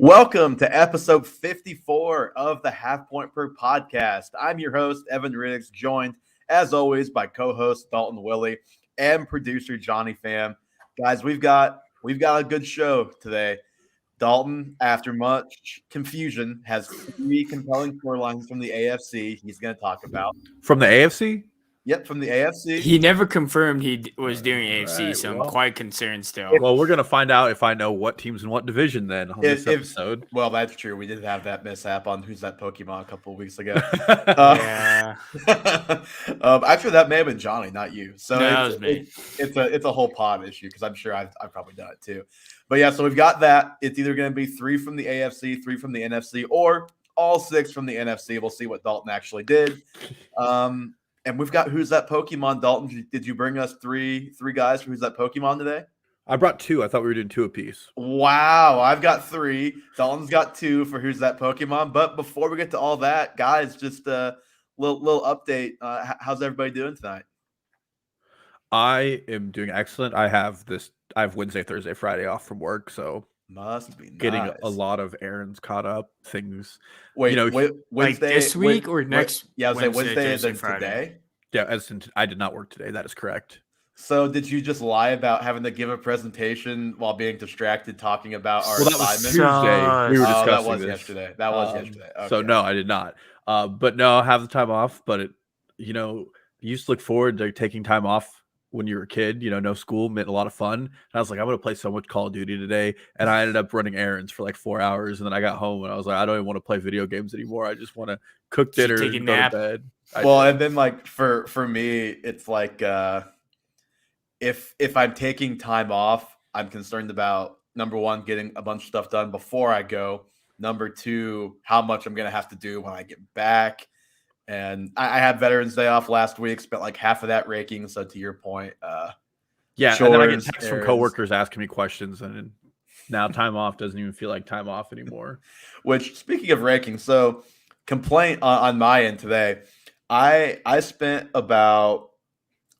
Welcome to episode 54 of the Half Point Per podcast. I'm your host, Evan Riggs, joined as always by co-host Dalton Willie and producer Johnny Pham. Guys, we've got a good show today. Dalton, after much confusion, has three compelling storylines from the AFC he's going to talk about. From the AFC? Yep, from the AFC. He never confirmed he was doing AFC, Right, so well. I'm quite concerned still. Well, we're going to find out if I know what teams in what division then on this episode. Well, that's true. We did have that mishap on Who's That Pokemon a couple of weeks ago. Yeah. Actually, that may have been Johnny, not you. So No, that was me. It's a whole pod issue because I'm sure I've probably done it too. But yeah, so we've got that. It's either going to be 3 from the AFC, 3 from the NFC, or all 6 from the NFC. We'll see what Dalton actually did. And we've got Who's That Pokemon. Dalton, did you bring us three guys for Who's That Pokemon today? I brought 2. I thought we were doing 2 apiece. Wow, I've got 3. Dalton's got 2 for Who's That Pokemon. But before we get to all that, guys, just a little update. How's everybody doing tonight? I am doing excellent. I have Wednesday, Thursday, Friday off from work, so Must be getting nice. a lot of errands caught up. Things. Wait, Wednesday, like this week or next? Yeah, I was saying Wednesday Thursday, and then Friday. today. Yeah, I did not work today. That is correct. So did you just lie about having to give a presentation while being distracted talking about our Well, that was assignment? Tuesday. We were discussing that was this. yesterday. That was yesterday. Okay. So no, I did not. But no, I have the time off. But you used to look forward to taking time off when you were a kid. No school meant a lot of fun. And I was like, I'm going to play so much Call of Duty today. And I ended up running errands for like 4 hours. And then I got home and I was like, I don't even want to play video games anymore. I just want to cook dinner Take a and go nap. to bed. And then like for me, it's like if I'm taking time off, I'm concerned about number 1, getting a bunch of stuff done before I go. Number 2, how much I'm gonna have to do when I get back. And I had Veterans Day off last week, spent like half of that raking. So to your point, yeah, and then I get chores, texts from errands. coworkers asking me questions, and now time off doesn't even feel like time off anymore. Which, speaking of raking, so complaint on my end today. I spent about,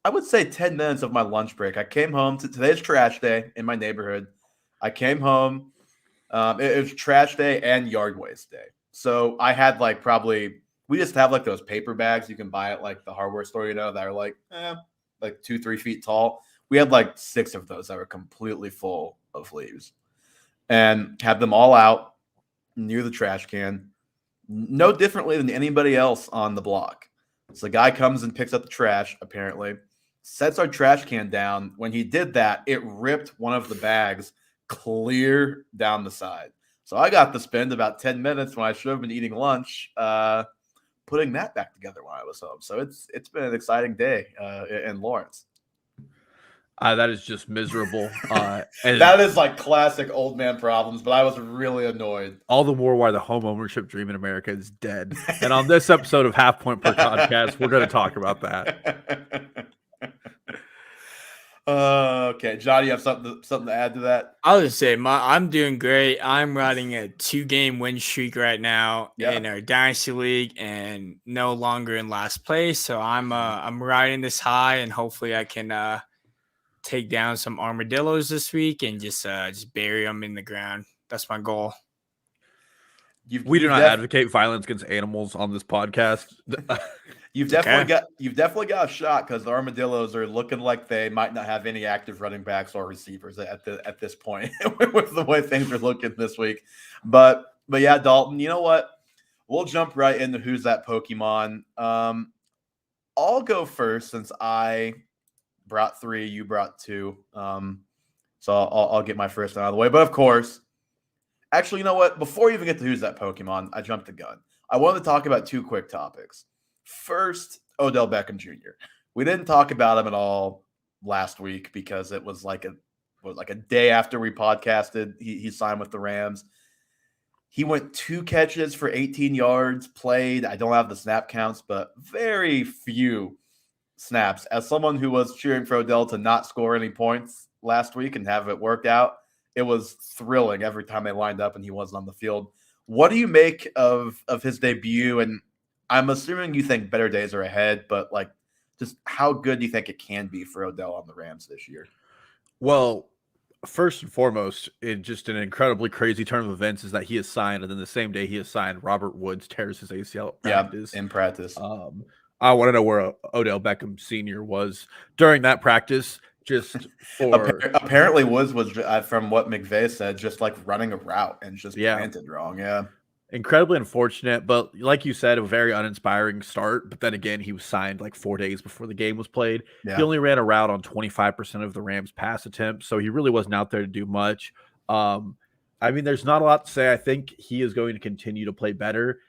I would say, 10 minutes of my lunch break. I came home. Today's trash day in my neighborhood. I came home. It was trash day and yard waste day. So I had like we just have like those paper bags you can buy at like the hardware store, that are like 2-3 feet tall. We had like 6 of those that were completely full of leaves and had them all out near the trash can, no differently than anybody else on the block. So the guy comes and picks up the trash, apparently, sets our trash can down. When he did that, it ripped one of the bags clear down the side. So I got to spend about 10 minutes when I should have been eating lunch, putting that back together when I was home. So it's been an exciting day in Lawrence. That is just miserable. And That is like classic old man problems, but I was really annoyed. all the more why the home ownership dream in America is dead. And on this episode of Half Point Per podcast, we're going to talk about that. Okay, Johnny, you have something to add to that? I'll just say I'm doing great. I'm riding a 2-game win streak right now in our Dynasty League and no longer in last place. So I'm riding this high and hopefully I can take down some armadillos this week and just bury them in the ground. That's my goal. We do not advocate violence against animals on this podcast. You've definitely got a shot because the armadillos are looking like they might not have any active running backs or receivers at this point with the way things are looking this week. But yeah, Dalton, you know what? We'll jump right into Who's That Pokemon. I'll go first since I brought 3, you brought 2. So I'll get my first one out of the way. But of course, actually, you know what? Before we even get to Who's That Pokemon, I jumped the gun. I wanted to talk about 2 quick topics. First, Odell Beckham Jr. We didn't talk about him at all last week because it was like a day after we podcasted. He signed with the Rams. He went 2 catches for 18 yards, played. I don't have the snap counts, but very few snaps. As someone who was cheering for Odell to not score any points last week and have it worked out, it was thrilling every time they lined up and he wasn't on the field. What do you make of his debut? And I'm assuming you think better days are ahead, but like, just how good do you think it can be for Odell on the Rams this year? Well, first and foremost, it just an incredibly crazy turn of events is that he is signed, and then the same day he is signed, Robert Woods tears his ACL at practice. In practice. I want to know where Odell Beckham Sr. was during that practice. Just for apparently Woods was, from what McVay said, just like running a route and just planted wrong. Yeah. Incredibly unfortunate, but like you said, a very uninspiring start. But then again, he was signed like 4 days before the game was played. Yeah. He only ran a route on 25% of the Rams' pass attempts, so he really wasn't out there to do much. I mean, there's not a lot to say. I think he is going to continue to play better.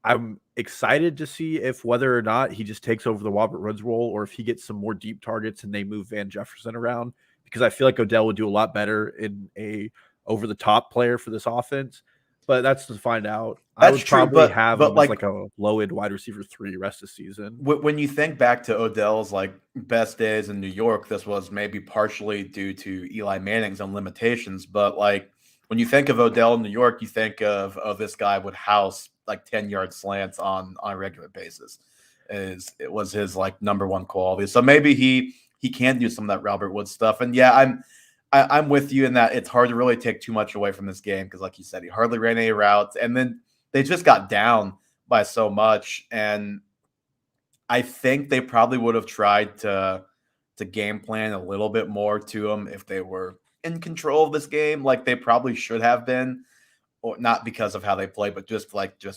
I'm excited to see if whether or not he just takes over the Robert Woods role or if he gets some more deep targets and they move Van Jefferson around, because I feel like Odell would do a lot better in a over-the-top player for this offense. But that's to find out. I would probably have him as like a low-end wide receiver 3 rest of the season. When you think back to Odell's like best days in New York, this was maybe partially due to Eli Manning's own limitations. But like when you think of Odell in New York, you think of this guy would house like 10-yard slants on a regular basis. It was his like number one quality. So maybe he can do some of that Robert Woods stuff. And yeah, I'm with you in that it's hard to really take too much away from this game because, like you said, he hardly ran any routes, and then they just got down by so much. And I think they probably would have tried to game plan a little bit more to him if they were in control of this game, like they probably should have been, or not because of how they play, but just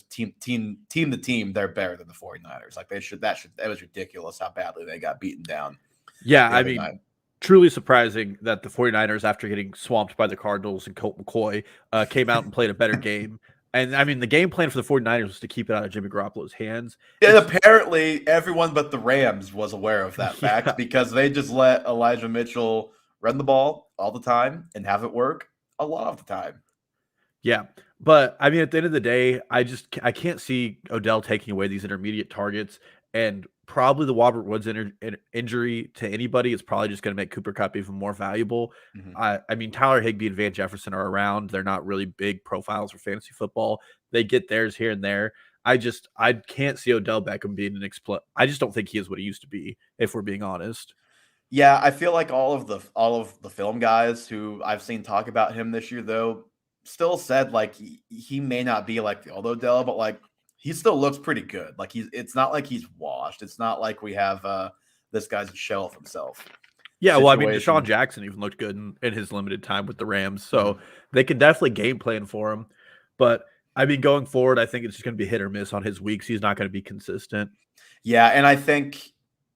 team to team, they're better than the 49ers. Like that was ridiculous how badly they got beaten down. Yeah, I mean. Truly surprising that the 49ers, after getting swamped by the Cardinals and Colt McCoy, came out and played a better game. And, I mean, the game plan for the 49ers was to keep it out of Jimmy Garoppolo's hands. And apparently everyone but the Rams was aware of that fact because they just let Elijah Mitchell run the ball all the time and have it work a lot of the time. Yeah. But, I mean, at the end of the day, I can't see Odell taking away these intermediate targets. And probably the Robert Woods injury to anybody is probably just going to make Cooper Kupp even more valuable. Mm-hmm. I mean, Tyler Higbee and Van Jefferson are around. They're not really big profiles for fantasy football. They get theirs here and there. I can't see Odell Beckham being an I just don't think he is what he used to be, if we're being honest. Yeah, I feel like all of the film guys who I've seen talk about him this year, though, still said like he may not be like the old Odell, but like he still looks pretty good. Like it's not like he's washed. It's not like we have this guy's a shell of himself. Yeah, well, I mean, Deshaun Jackson even looked good in his limited time with the Rams, so they can definitely game plan for him. But I mean, going forward, I think it's just going to be hit or miss on his weeks. He's not going to be consistent. Yeah, and I think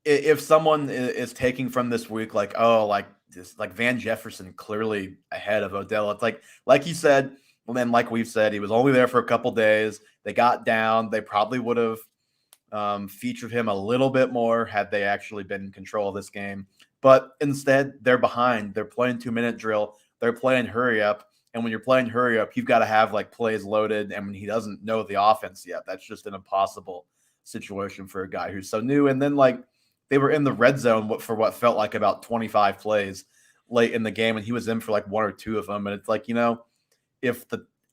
if someone is taking from this week, like Van Jefferson clearly ahead of Odell, it's like you said. And then, like we've said, he was only there for a couple days. They got down. They probably would have featured him a little bit more had they actually been in control of this game. But instead, they're behind. They're playing 2-minute drill. They're playing hurry up. And when you're playing hurry up, you've got to have like plays loaded. And when he doesn't know the offense yet, that's just an impossible situation for a guy who's so new. And then like they were in the red zone for what felt like about 25 plays late in the game, and he was in for like 1 or 2 of them. And it's like,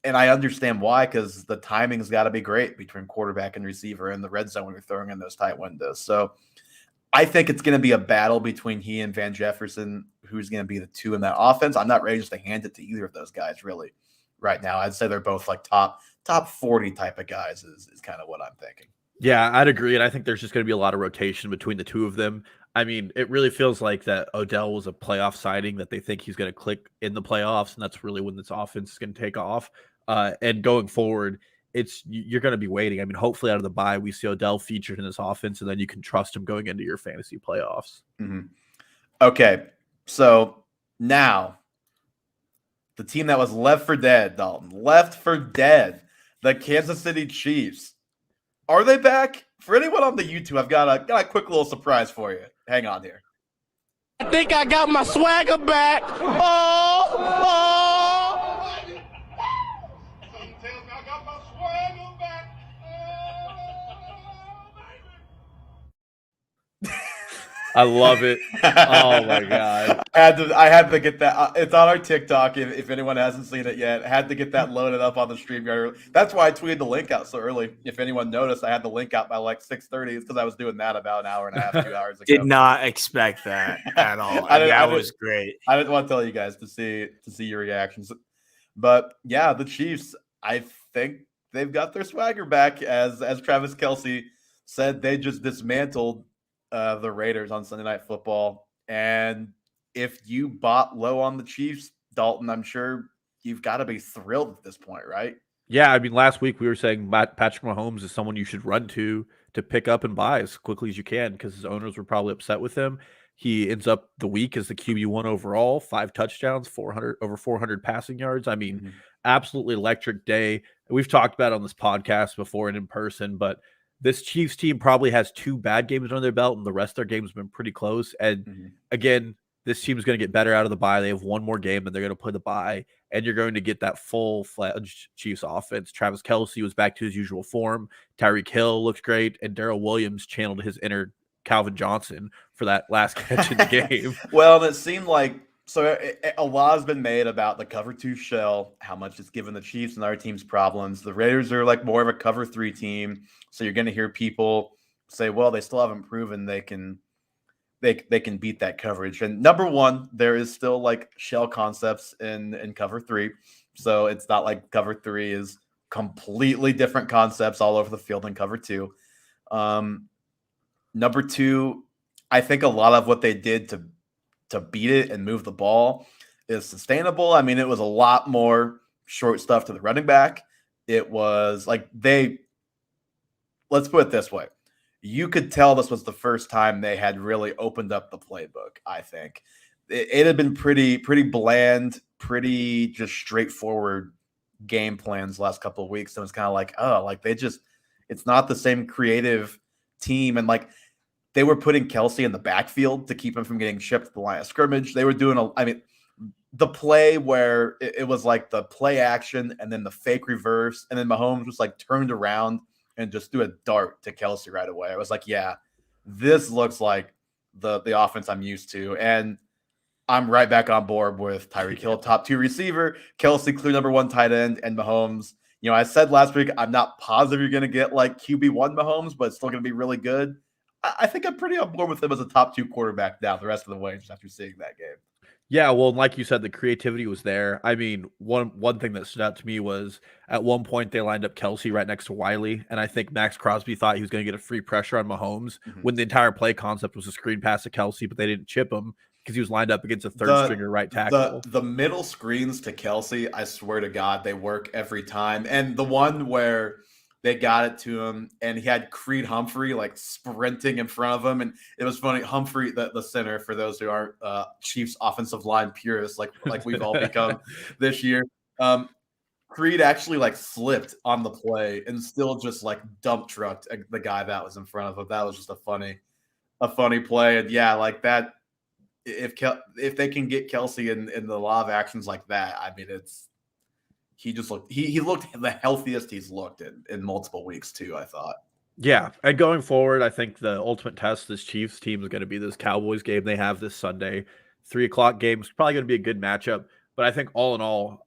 and I understand why, because the timing's got to be great between quarterback and receiver in the red zone when you're throwing in those tight windows. So I think it's going to be a battle between he and Van Jefferson, who's going to be the two in that offense. I'm not ready just to hand it to either of those guys really right now. I'd say they're both like top 40 type of guys is kind of what I'm thinking. Yeah, I'd agree. And I think there's just going to be a lot of rotation between the two of them. I mean, it really feels like that Odell was a playoff signing, that they think he's going to click in the playoffs, and that's really when this offense is going to take off. And going forward, you're going to be waiting. I mean, hopefully out of the bye, we see Odell featured in this offense, and then you can trust him going into your fantasy playoffs. Mm-hmm. Okay, so now the team that was left for dead, Dalton, the Kansas City Chiefs. Are they back? For anyone on the YouTube, I've got a quick little surprise for you. Hang on here. I think I got my swagger back. Oh. I love it. Oh my god. I had to get that. It's on our TikTok. If anyone hasn't seen it yet, I had to get that loaded up on the StreamYard. That's why I tweeted the link out so early. If anyone noticed, I had the link out by like 6:30. It's because I was doing that about an hour and a half, 2 hours ago. Did not expect that at all. That was great. I didn't want to tell you guys to see your reactions, but yeah, the Chiefs. I think they've got their swagger back, as Travis Kelce said. They just dismantled the Raiders on Sunday Night Football. And if you bought low on the Chiefs, Dalton, I'm sure you've got to be thrilled at this point, right? Yeah, I mean, last week we were saying Patrick Mahomes is someone you should run to pick up and buy as quickly as you can because his owners were probably upset with him. He ends up the week as the QB1 overall, 5 touchdowns, over 400 passing yards. I mean, absolutely electric day. We've talked about it on this podcast before and in person, but this Chiefs team probably has 2 bad games under their belt, and the rest of their games have been pretty close. And again, this team is going to get better out of the bye. They have one more game, and they're going to play the bye, and you're going to get that full-fledged Chiefs offense. Travis Kelce was back to his usual form. Tyreek Hill looked great, and Darrell Williams channeled his inner Calvin Johnson for that last catch in the game. Well, it seemed like a lot has been made about the cover 2 shell, how much it's given the Chiefs and our team's problems. The Raiders are like more of a cover 3 team. So you're going to hear people say, well, they still haven't proven they can beat that coverage. And number one, there is still like shell concepts in cover 3. So it's not like cover 3 is completely different concepts all over the field than cover 2. Number 2, I think a lot of what they did to beat it and move the ball is sustainable. I mean, it was a lot more short stuff to the running back. It was like let's put it this way. You could tell this was the first time they had really opened up the playbook, I think. It had been pretty bland, pretty just straightforward game plans the last couple of weeks. And it's kind of like, oh, like it's not the same creative team. And like, they were putting Kelce in the backfield to keep him from getting shipped to the line of scrimmage. They were doing the play where it was like the play action and then the fake reverse. And then Mahomes was like turned around and just threw a dart to Kelce right away. I was like, yeah, this looks like the offense I'm used to. And I'm right back on board with Tyreek Hill, top 2 receiver, Kelce, clear number 1 tight end, and Mahomes. You know, I said last week, I'm not positive you're going to get like QB1 Mahomes, but it's still going to be really good. I think I'm pretty on board with him as a top 2 quarterback now the rest of the way just after seeing that game. Yeah, well, like you said, the creativity was there. I mean, one thing that stood out to me was at one point they lined up Kelce right next to Wiley, and I think Max Crosby thought he was going to get a free pressure on Mahomes when the entire play concept was a screen pass to Kelce, but they didn't chip him because he was lined up against a third-stringer right tackle. The middle screens to Kelce, I swear to God, they work every time. And the one where they got it to him, and he had Creed Humphrey like sprinting in front of him, and it was funny. Humphrey, the center, for those who aren't Chiefs offensive line purists, like we've all become this year. Creed actually like slipped on the play and still just like dump trucked the guy that was in front of him. That was just a funny play, and yeah, like that. If they can get Kelce in the law of actions like that, I mean, he just looked he looked the healthiest he's looked in multiple weeks too, I thought. Yeah, and going forward, I think the ultimate test this Chiefs team is going to be this Cowboys game they have this Sunday, 3:00 game. It's probably going to be a good matchup, but I think all in all,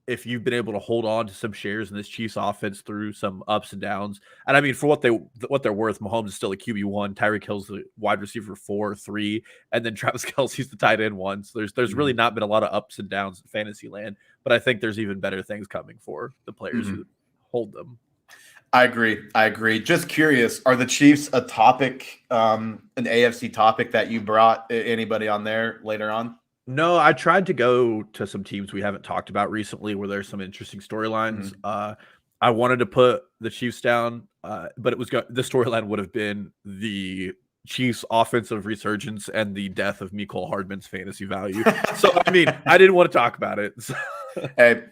if you've been able to hold on to some shares in this Chiefs offense through some ups and downs, and I mean, for what they're worth, Mahomes is still a QB1, Tyreek Hill's the wide receiver 4 or 3, and then Travis Kelce's the tight end 1. So there's really not been a lot of ups and downs in fantasy land, but I think there's even better things coming for the players who hold them. I agree. Just curious, are the Chiefs a topic, an AFC topic that you brought? Anybody on there later on? No, I tried to go to some teams we haven't talked about recently where there's some interesting storylines. I wanted to put the Chiefs down, but the storyline would have been the Chiefs offensive resurgence and the death of Mecole Hardman's fantasy value. So, I mean, I didn't want to talk about it. Hey,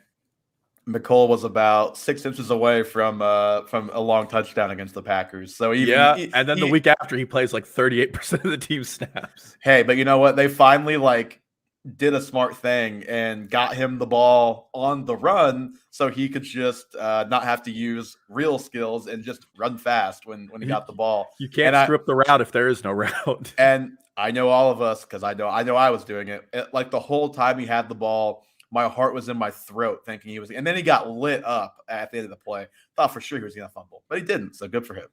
Mecole was about 6 inches away from a long touchdown against the Packers. So and then the week after he plays like 38% of the team snaps. Hey, but you know what? They finally did a smart thing and got him the ball on the run so he could just not have to use real skills and just run fast when he got the ball. You can't strip the route if there is no route. And I know all of us, because I know I was doing it. Like the whole time he had the ball, my heart was in my throat thinking he was. And then he got lit up at the end of the play. Thought for sure he was going to fumble, but he didn't. So good for him.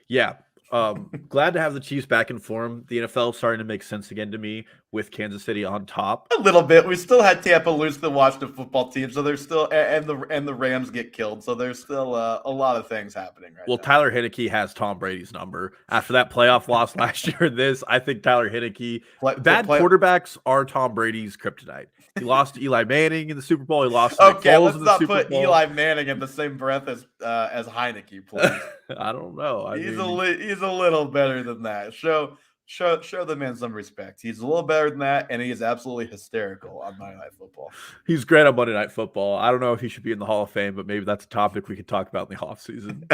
Yeah. Glad to have the Chiefs back in form. The NFL is starting to make sense again to me with Kansas City on top. A little bit. We still had Tampa lose to the Washington football team, so there's still and the Rams get killed, so there's still a lot of things happening right now. Well, Tyler Heineke has Tom Brady's number after that playoff loss last year. I think Tyler Heineke. Quarterbacks are Tom Brady's kryptonite. He lost to Eli Manning in the Super Bowl. He lost to Nick Foles let's in the not Super put Bowl. Eli Manning in the same breath as Heineke, please. I don't know. He's a little better than that. Show the man some respect. He's a little better than that, and he is absolutely hysterical on Monday Night Football. He's great on Monday Night Football. I don't know if he should be in the Hall of Fame, but maybe that's a topic we could talk about in the offseason.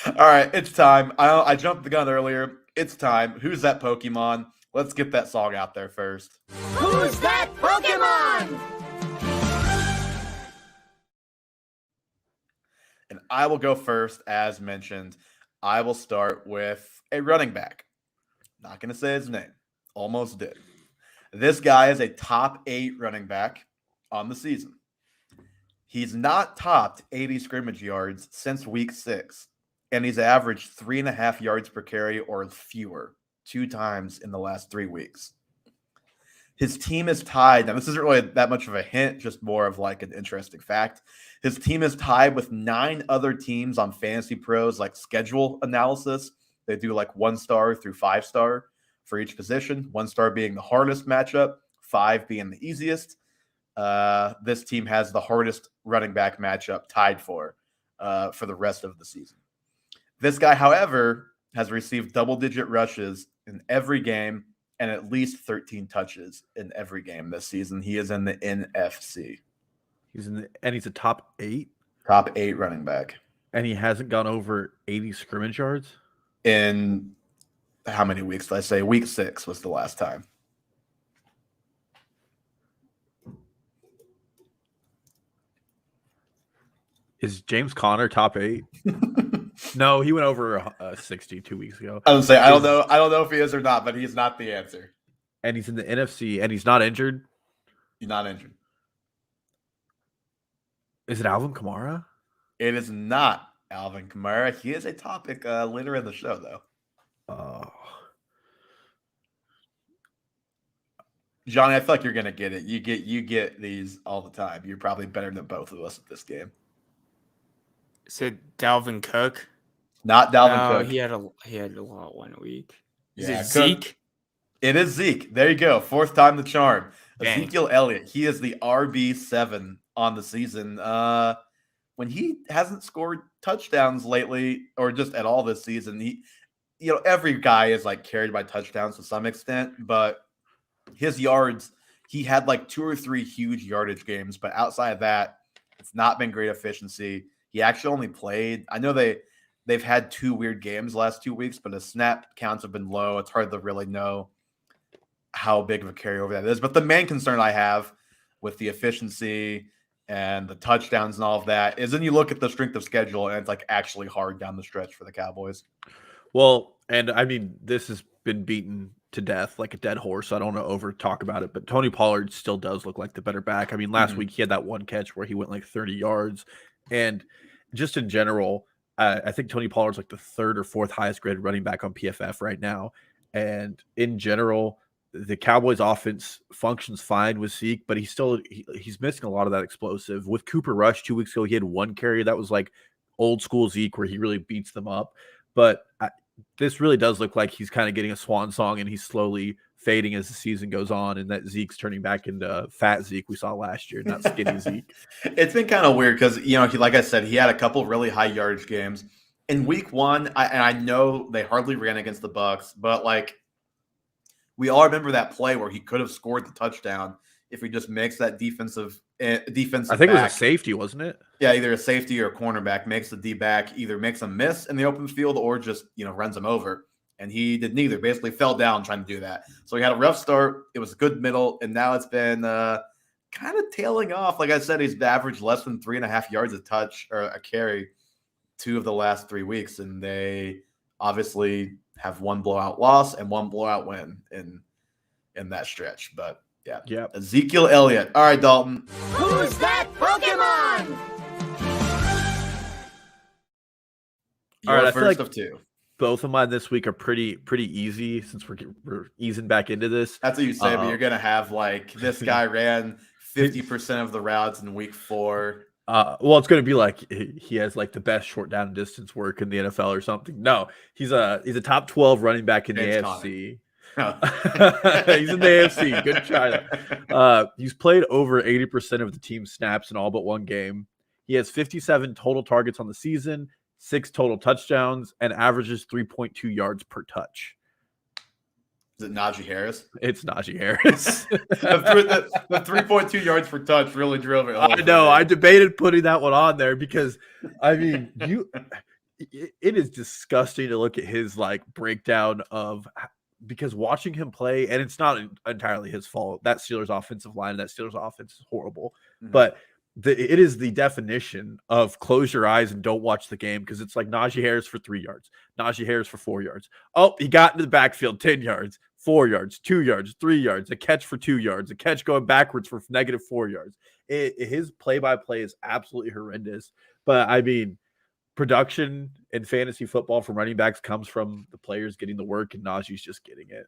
All right, it's time. I jumped the gun earlier. It's time. Who's that Pokemon? Let's get that song out there first. Who's that Pokemon? And I will go first, as mentioned. I will start with a running back. Not going to say his name. Almost did. This guy is a top 8 running back on the season. He's not topped 80 scrimmage yards since week 6, and he's averaged 3.5 yards per carry or fewer 2 times in the last 3 weeks. His team is tied. Now, this isn't really that much of a hint, just more of like an interesting fact. His team is tied with 9 other teams on Fantasy Pros, like schedule analysis. They do like 1-star through 5-star for each position, 1-star being the hardest matchup, 5 being the easiest. This team has the hardest running back matchup tied for the rest of the season. This guy, however, has received double-digit rushes in every game and at least 13 touches in every game this season. He is in the NFC. He's a top 8? Top 8 running back. And he hasn't gone over 80 scrimmage yards? In how many weeks did I say? Week 6 was the last time. Is James Conner top 8? No, he went over 60 2 weeks ago. I would say I don't know if he is or not, but he's not the answer. And he's in the NFC, and he's not injured. He's not injured. Is it Alvin Kamara? It is not Alvin Kamara. He is a topic later in the show, though. Oh, Johnny, I feel like you're gonna get it. You get these all the time. You're probably better than both of us at this game. Is it Dalvin Cook? Not Dalvin Cook. He had a lot 1 week. Is Yeah, it Zeke? It is Zeke. There you go. 4th time the charm. Dang. Ezekiel Elliott. He is the RB7 on the season. When he hasn't scored touchdowns lately, or just at all this season, every guy is like carried by touchdowns to some extent, but his yards, he had like 2 or 3 huge yardage games, but outside of that, it's not been great efficiency. He actually only played. I know they've had 2 weird games the last 2 weeks, but his snap counts have been low. It's hard to really know how big of a carryover that is. But the main concern I have with the efficiency and the touchdowns and all of that is then you look at the strength of schedule and it's like actually hard down the stretch for the Cowboys. well, and I mean, this has been beaten to death like a dead horse. I don't want to over talk about it, but Tony Pollard still does look like the better back. I mean, last week he had that 1 catch where he went like 30 yards. And just in general, I think Tony Pollard's like the 3rd or 4th highest graded running back on PFF right now. And in general, the Cowboys offense functions fine with Zeke, but he's missing a lot of that explosive. With Cooper Rush 2 weeks ago, he had 1 carry. That was like old school Zeke where he really beats them up. But this really does look like he's kind of getting a swan song and he's slowly fading as the season goes on, and that Zeke's turning back into fat Zeke we saw last year, not skinny Zeke. It's been kind of weird because, like I said, he had a couple really high yardage games. In week 1, I know they hardly ran against the Bucs, but like we all remember that play where he could have scored the touchdown if he just makes that defensive I think back. it was a safety, wasn't it? Yeah, either a safety or a cornerback makes the D-back, either makes him miss in the open field or just, runs him over. and he did neither. Basically, fell down trying to do that. So he had a rough start. It was a good middle, and now it's been kind of tailing off. Like I said, he's averaged less than 3.5 yards a touch or a carry 2 of the last 3 weeks, and they obviously have 1 blowout loss and 1 blowout win in that stretch. But yeah, Ezekiel Elliott. All right, Dalton. Who's that Pokemon? You're All right, I feel first like of 2. both of mine this week are pretty easy since we're easing back into this. That's what you say, but you're gonna have like this guy ran 50% of the routes in week 4. Well, it's going to be like he has like the best short down distance work in the NFL or something. No, he's a top 12 running back in James the Conner. AFC. He's in the AFC. Good try. He's played over 80% of the team's snaps in all but 1 game. He has 57 total targets on the season, 6 total touchdowns, and averages 3.2 yards per touch. Is it Najee Harris? It's Najee Harris. the 3.2 yards per touch really drove it home. I know. I debated putting that one on there because, I mean, it is disgusting to look at his like breakdown of, because watching him play, and it's not entirely his fault. That Steelers offensive line, that Steelers offense is horrible, but it is the definition of close your eyes and don't watch the game, because it's like Najee Harris for 3 yards, Najee Harris for 4 yards. Oh, he got into the backfield 10 yards, 4 yards, 2 yards, 3 yards, a catch for 2 yards, a catch going backwards for -4 yards. His play-by-play is absolutely horrendous. But I mean, production in fantasy football from running backs comes from the players getting the work, and Najee's just getting it.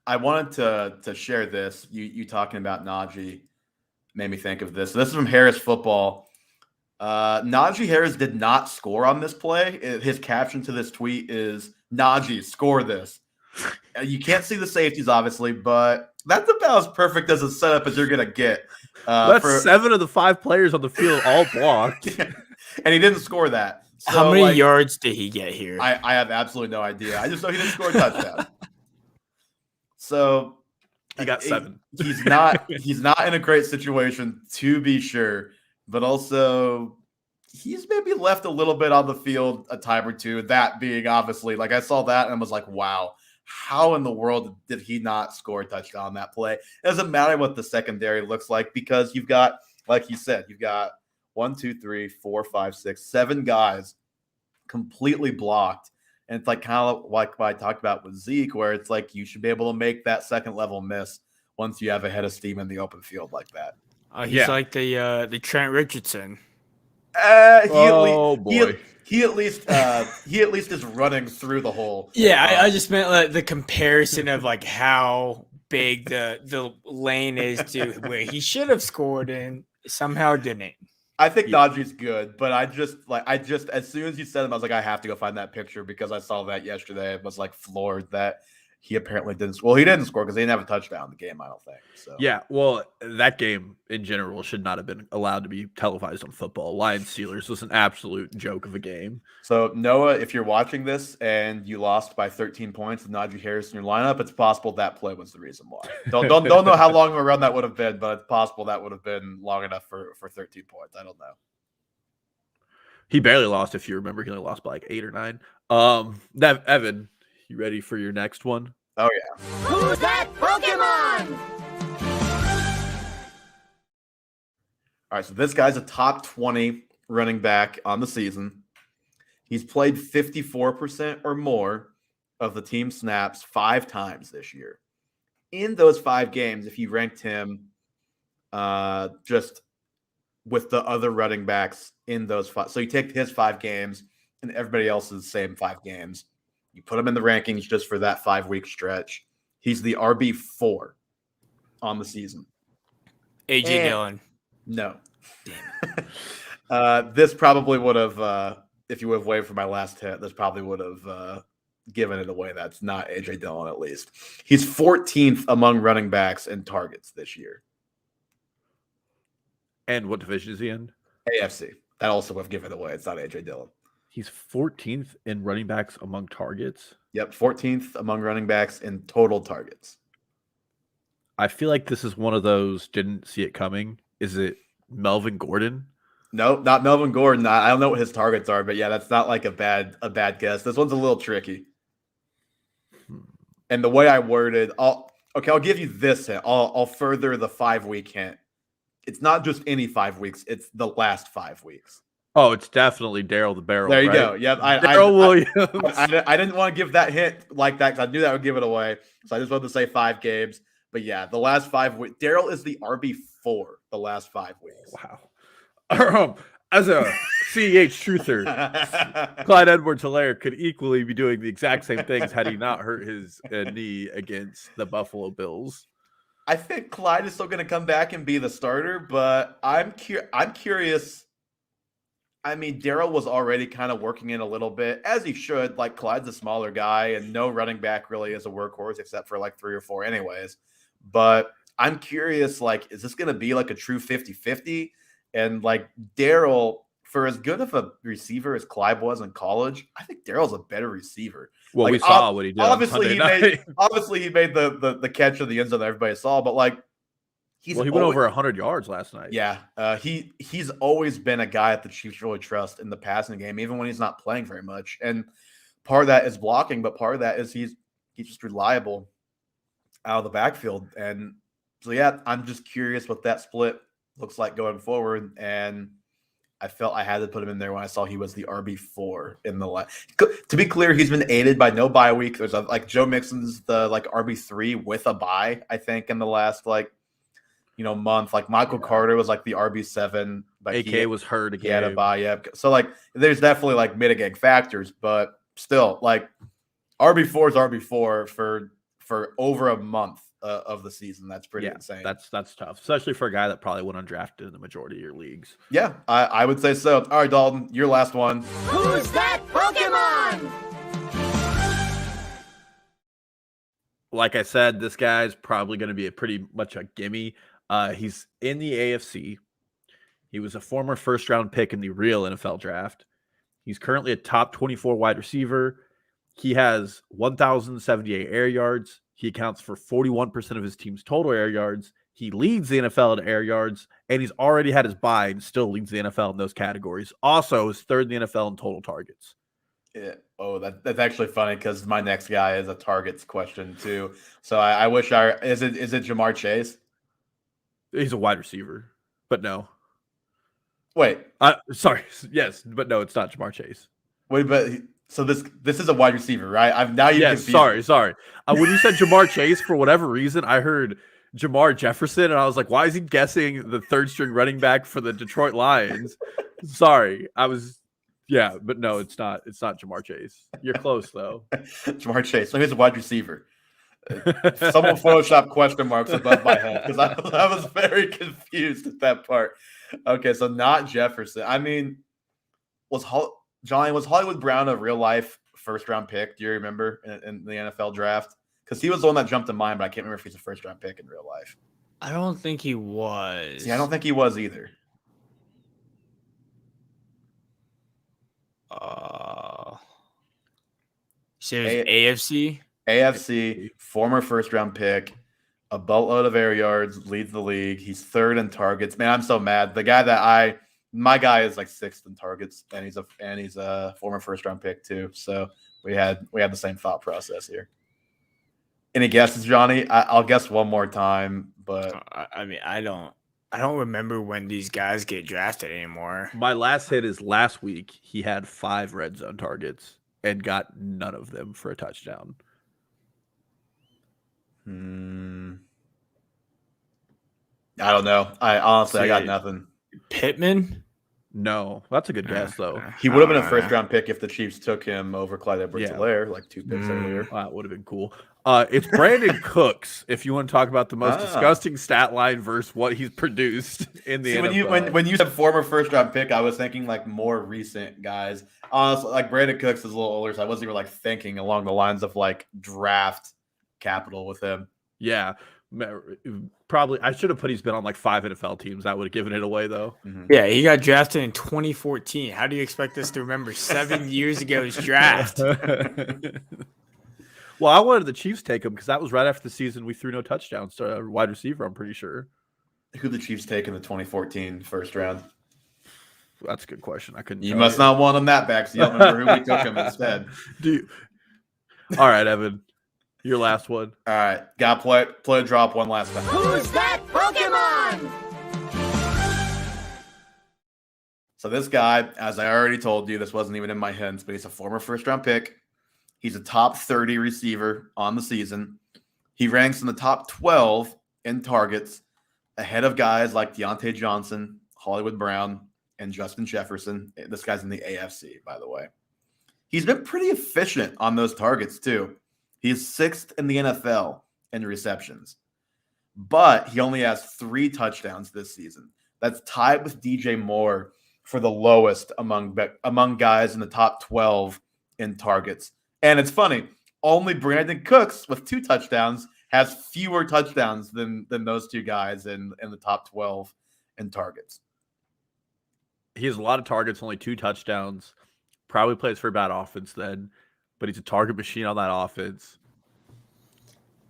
I wanted to share this. You talking about Najee made me think of this. This is from Harris Football. Najee Harris did not score on this play. His caption to this tweet is, "Najee, score this." You can't see the safeties, obviously, but that's about as perfect as a setup as you're going to get. That's 7 of the 5 players on the field all blocked. And he didn't score that. So, how many yards did he get here? I have absolutely no idea. I just know he didn't score a touchdown. So he got 7. He's not in a great situation, to be sure, but also he's maybe left a little bit on the field a time or two. That being obviously, like, I saw that and I was like, wow, how in the world did he not score a touchdown on that play? It doesn't matter what the secondary looks like, because you've got, like you said, you've got 1, 2, 3, 4, 5, 6, 7 guys completely blocked. And it's like kind of like what I talked about with Zeke, where it's like you should be able to make that second level miss once you have a head of steam in the open field like that. He's like the Trent Richardson. He at least is running through the hole. Yeah, I just meant like the comparison of like how big the lane is to where he should have scored and somehow didn't. I think Najee's good, but I just as soon as you said him, I was like, I have to go find that picture, because I saw that yesterday. I was like floored that he apparently didn't. Well, he didn't score because he didn't have a touchdown in the game, I don't think. So yeah, well, that game in general should not have been allowed to be televised on football. Lions Steelers was an absolute joke of a game. So Noah, if you're watching this and you lost by 13 points with Najee Harris in your lineup, it's possible that play was the reason why. Don't know how long of a run that would have been, but it's possible that would have been long enough for 13 points. I don't know. He barely lost, if you remember. He only lost by like 8 or 9. Evan, you ready for your next one? Oh yeah. Who's that Pokemon? All right, so this guy's a top 20 running back on the season. He's played 54% or more of the team snaps 5 times this year. In those 5 games, if you ranked him just with the other running backs in those 5, so you take his 5 games and everybody else's same 5 games, you put him in the rankings just for that 5-week stretch. He's the RB4 on the season. AJ Dillon. No. This probably would have, if you would have waited for my last hit, this probably would have given it away. That's not AJ Dillon, at least. He's 14th among running backs in targets this year. And what division is he in? AFC. That also would have given it away. It's not AJ Dillon. He's 14th in running backs among targets. Yep, 14th among running backs in total targets. I feel like this is one of those didn't see it coming. Is it Melvin Gordon? No, not Melvin Gordon. I don't know what his targets are, but yeah, that's not like a bad guess. This one's a little tricky. And the way I worded, I'll give you this hint. I'll further the 5-week hint. It's not just any 5 weeks; it's the last 5 weeks. Oh, it's definitely Daryl the Barrel. There you right? go. Yep. Daryl Williams. I didn't want to give that hint like that because I knew that would give it away. So I just wanted to say 5 games. But yeah, the last 5 weeks, Daryl is the RB4 the last 5 weeks. Wow. As a CEH truther, Clyde Edwards-Helaire could equally be doing the exact same things had he not hurt his knee against the Buffalo Bills. I think Clyde is still going to come back and be the starter, but I'm curious. I mean, Daryl was already kind of working in a little bit, as he should. Like, Clyde's a smaller guy, and no running back really is a workhorse except for like 3 or 4 anyways. But I'm curious, like, is this going to be like a true 50-50? And like Daryl, for as good of a receiver as Clyde was in college, I think Daryl's a better receiver. Well, like, we saw what he did. Obviously, he made the catch of the end zone that everybody saw, but like he went over 100 yards last night. Yeah, he's always been a guy that the Chiefs really trust in the passing game, even when he's not playing very much. And part of that is blocking, but part of that is he's just reliable out of the backfield. And so yeah, I'm just curious what that split looks like going forward, and I felt I had to put him in there when I saw he was the RB4 in the line. To be clear, he's been aided by no bye week. There's like Joe Mixon's the like RB3 with a bye, I think, in the last month. Like Michael Carter was like the RB7, but AK was hurt again. He had a bye, yeah. So like there's definitely like mitigating factors, but still like RB4 is RB4 for over a month of the season. That's pretty insane. That's tough, especially for a guy that probably went undrafted in the majority of your leagues. Yeah, I would say so. All right, Dalton, your last one. Who's that Pokemon? Like I said, this guy's probably going to be pretty much a gimme. He's in the AFC. He was a former first-round pick in the real NFL draft. He's currently a top 24 wide receiver. He has 1,078 air yards. He accounts for 41% of his team's total air yards. He leads the NFL in air yards, and he's already had his bye and still leads the NFL in those categories. Also, is third in the NFL in total targets. Yeah. Oh, that's actually funny because my next guy is a targets question too. So I wish is it Jamar Chase? He's a wide receiver, but no. Wait. Sorry. Yes, but no, it's not Jamar Chase. Wait, but so this is a wide receiver, right? Yes, sorry. When you said Jamar Chase, for whatever reason, I heard Jamar Jefferson, and I was like, why is he guessing the third string running back for the Detroit Lions? Sorry. Yeah, but no, it's not. It's not Jamar Chase. You're close though. Jamar Chase. So he's a wide receiver. Someone Photoshop question marks above my head because I was very confused at that part. Okay, so not Jefferson. I mean, was Hollywood Brown a real life first round pick? Do you remember in the NFL draft? Because he was the one that jumped to mind, but I can't remember if he's a first round pick in real life. I don't think he was. Yeah, I don't think he was either. AFC? AFC, former first round pick, a boatload of air yards, leads the league. He's third in targets. Man, I'm so mad. The guy my guy is like sixth in targets, and he's a former first round pick too. So we had the same thought process here. Any guesses, Johnny? I'll guess one more time, but I mean, I don't remember when these guys get drafted anymore. My last hit is last week. He had 5 red zone targets and got none of them for a touchdown. I don't know. I got nothing. Pittman? No, that's a good guess though. He would have been a first round pick if the Chiefs took him over Clyde Edwards-Helaire like 2 picks earlier. That would have been cool. It's Brandon Cooks. If you want to talk about the most disgusting stat line versus what he's produced in the NFL. When you said former first round pick, I was thinking like more recent guys. Honestly, like Brandon Cooks is a little older, so I wasn't even like thinking along the lines of like draft capital with him. Yeah, probably. I should have put he's been on like 5 NFL teams. That would have given it away though. Mm-hmm. Yeah, he got drafted in 2014. How do you expect us to remember 7 years ago's draft? Well, I wanted the Chiefs take him because that was right after the season we threw no touchdowns to a wide receiver, I'm pretty sure. Who the Chiefs take in the 2014 first round? That's a good question. I couldn't. You must not want him that back, so you don't remember who we took him instead. All right, Evan. Your last one. All right, got to play drop one last time. Who's that Pokemon? So this guy, as I already told you, this wasn't even in my hints, but he's a former first-round pick. He's a top 30 receiver on the season. He ranks in the top 12 in targets, ahead of guys like Deontay Johnson, Hollywood Brown, and Justin Jefferson. This guy's in the AFC, by the way. He's been pretty efficient on those targets, too. He's 6th in the NFL in receptions. But he only has 3 touchdowns this season. That's tied with DJ Moore for the lowest among guys in the top 12 in targets. And it's funny, only Brandon Cooks with 2 touchdowns has fewer touchdowns than those 2 guys in the top 12 in targets. He has a lot of targets, only 2 touchdowns. Probably plays for a bad offense then, but he's a target machine on that offense.